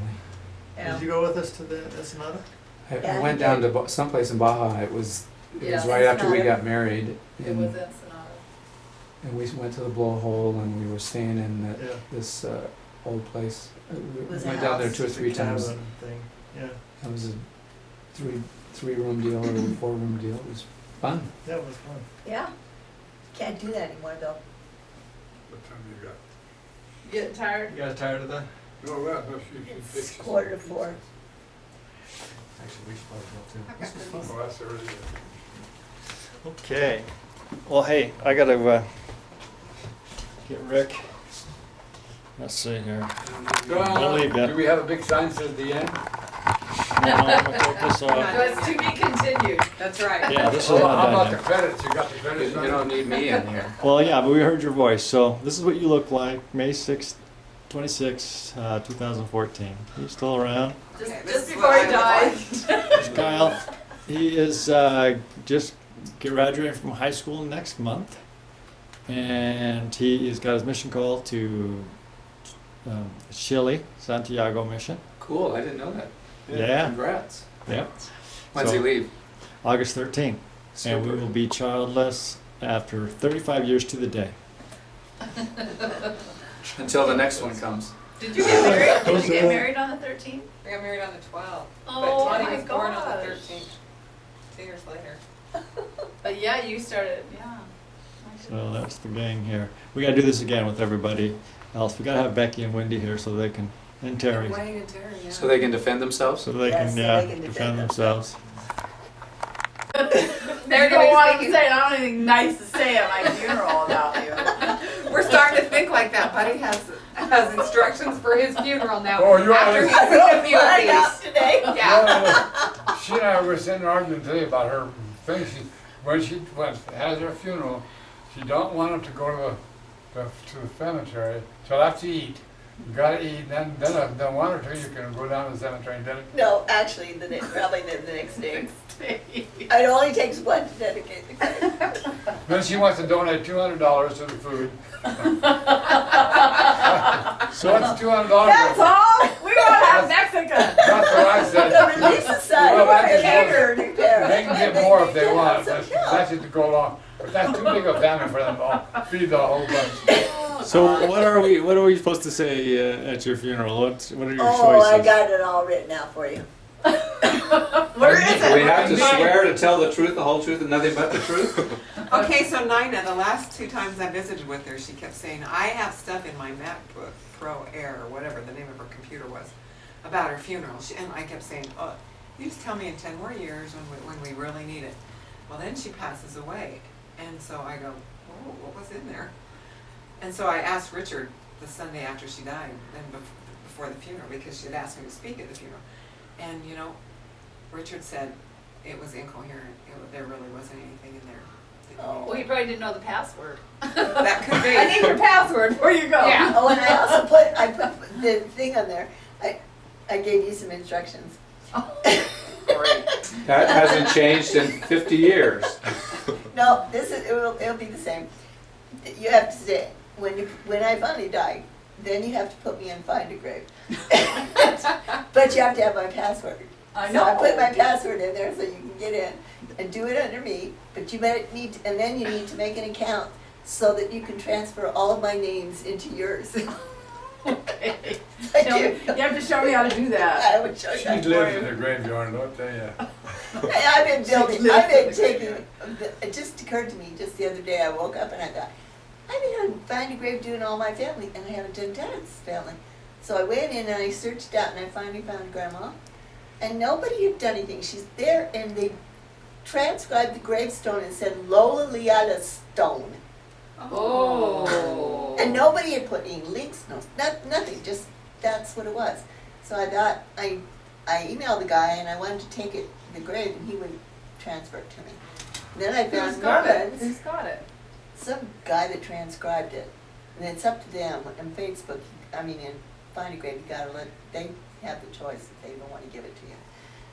Yeah. Did you go with us to the Ensenada? Yeah, I went he down did. to someplace in Baja. It was Yeah, right after we Ensenada. got married, It and, was Ensenada. and we went to the blowhole, and we were staying in Yeah. this old place. We was a went down there house. 2 or 3 times. Cabin thing, yeah. It was a three room deal or a 4 room deal. It was fun. That was fun. Yeah. Can't do that anymore though. What time you got? You getting tired? You guys tired of that? No, well, no, she It's fixes. 3:45. Actually, we should probably go too. Okay. This was fun. Oh, that's early. Okay. Well, hey, I gotta get Rick. Let's see here. Believe that. Do we have a big sign that says the end? No, I'm gonna take this No, off. it's to be continued, that's right. Yeah, this is Oh, not how about done the yet. credits? You got the credits? You don't need me in here. Well, yeah, but we heard your voice. So this is what you look like, May 6th, 26, 2014. You still around? Just, Okay, this just is before what he I died. This is Kyle. He is just graduating from high school next month, and he has got his mission call to Chile, Santiago mission. Cool. I didn't know that. Yeah. Congrats. Yep. When's he So- leave? August 13th, and we Super. will be childless after 35 years to the day. Until the next one comes. Did you get married? Did you get married on the 13th? I got married on the 12th, Oh but Tawny my was born on gosh. the 13th, 2 years later. But yeah, you started, yeah. My So goodness. that's the gang here. We gotta do this again with everybody else. We gotta have Becky and Wendy here so they can, and Terry, Wayne and Terry, yeah. So they can defend themselves? so they Yes, can, so yeah, they can defend defend themselves. They're gonna gonna be want to speaking- say, I don't have anything nice to say at my funeral about you. We're starting to think like that. Buddy has instructions for his funeral now. Oh, you after are- he's seen a few Find of out these. today. Yeah. She and I were sitting arguing today about her thing. When she has her funeral, she don't want him to go to the cemetery till after you eat. You gotta eat, then one or two you can go down to the cemetery and then No, actually, probably the next day. It only takes one to dedicate the grave. then she wants to donate $200 to the food. So what's $200? That's all? We gotta have Mexican. That's what I said. The Relief Society, Well, we're that's catered. They can get more if they can want, have some but that's just to go along. But that's too big a family for them to feed the whole bunch. So what are we supposed to say at your funeral? What are your Oh, I choices? got it all written out for you. Where is Do we it? have to swear to tell the truth, the whole truth, and nothing but the truth? Okay, so Nina, the last 2 times I visited with her, she kept saying, I have stuff in my MacBook Pro Air, or whatever the name of her computer was, about her funeral. And I kept saying, oh, you just tell me in 10 more years when we really need it. Well, then she passes away. And so I go, whoa, what was in there? And so I asked Richard the Sunday after she died, then before the funeral, because she had asked me to speak at the funeral. And you know, Richard said it was incoherent. There really wasn't anything in there. Well, you probably didn't know the password. That could be. I need your password before you go. Yeah. Oh, and I also put the thing on there. I gave you some instructions. Great. That hasn't changed in 50 years. No, it'll be the same. You have to say, when I finally die, then you have to put me in Find a Grave. But you have to have my password. I So I put know. my password in there so you can get in and do it under me, but you need, and then you need to make an account so that you can transfer all of my names into yours. Okay. I Tell me- do. You have to show me how to do that. I would show you She that for lives in you. the graveyard, I'll tell you. I've been building, lives I've been in the taking, it just occurred to me just the other day, I woke up and I thought, I've been on Find a Grave doing all my family, and I haven't done Dad's family. So I went in and I searched out and I finally found Grandma, and nobody had done anything. She's there, and they transcribed the gravestone and said Lola Liata Stone. Oh. And nobody had put any links, nothing, just that's what it was. So I thought, I emailed the guy and I wanted to take it to the grave and he would transfer it to me. Then I Who's found got it? Merlin's, Who's got it? some guy that transcribed it. And it's up to them, in Facebook, in Find a Grave, you gotta they have the choice if they even wanna give it to you.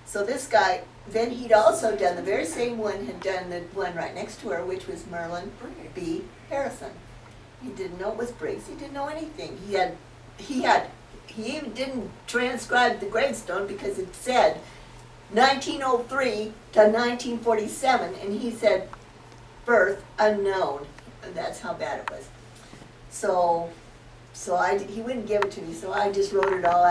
So this guy, then he'd also done, the very same one had done the one right next to her, which was Marilyn B. Harrison. He didn't know it was Briggs, he didn't know anything. He even didn't transcribe the gravestone because it said 1903 to 1947, and he said birth unknown, and that's how bad it was. So he wouldn't give it to me, so I just wrote it all out.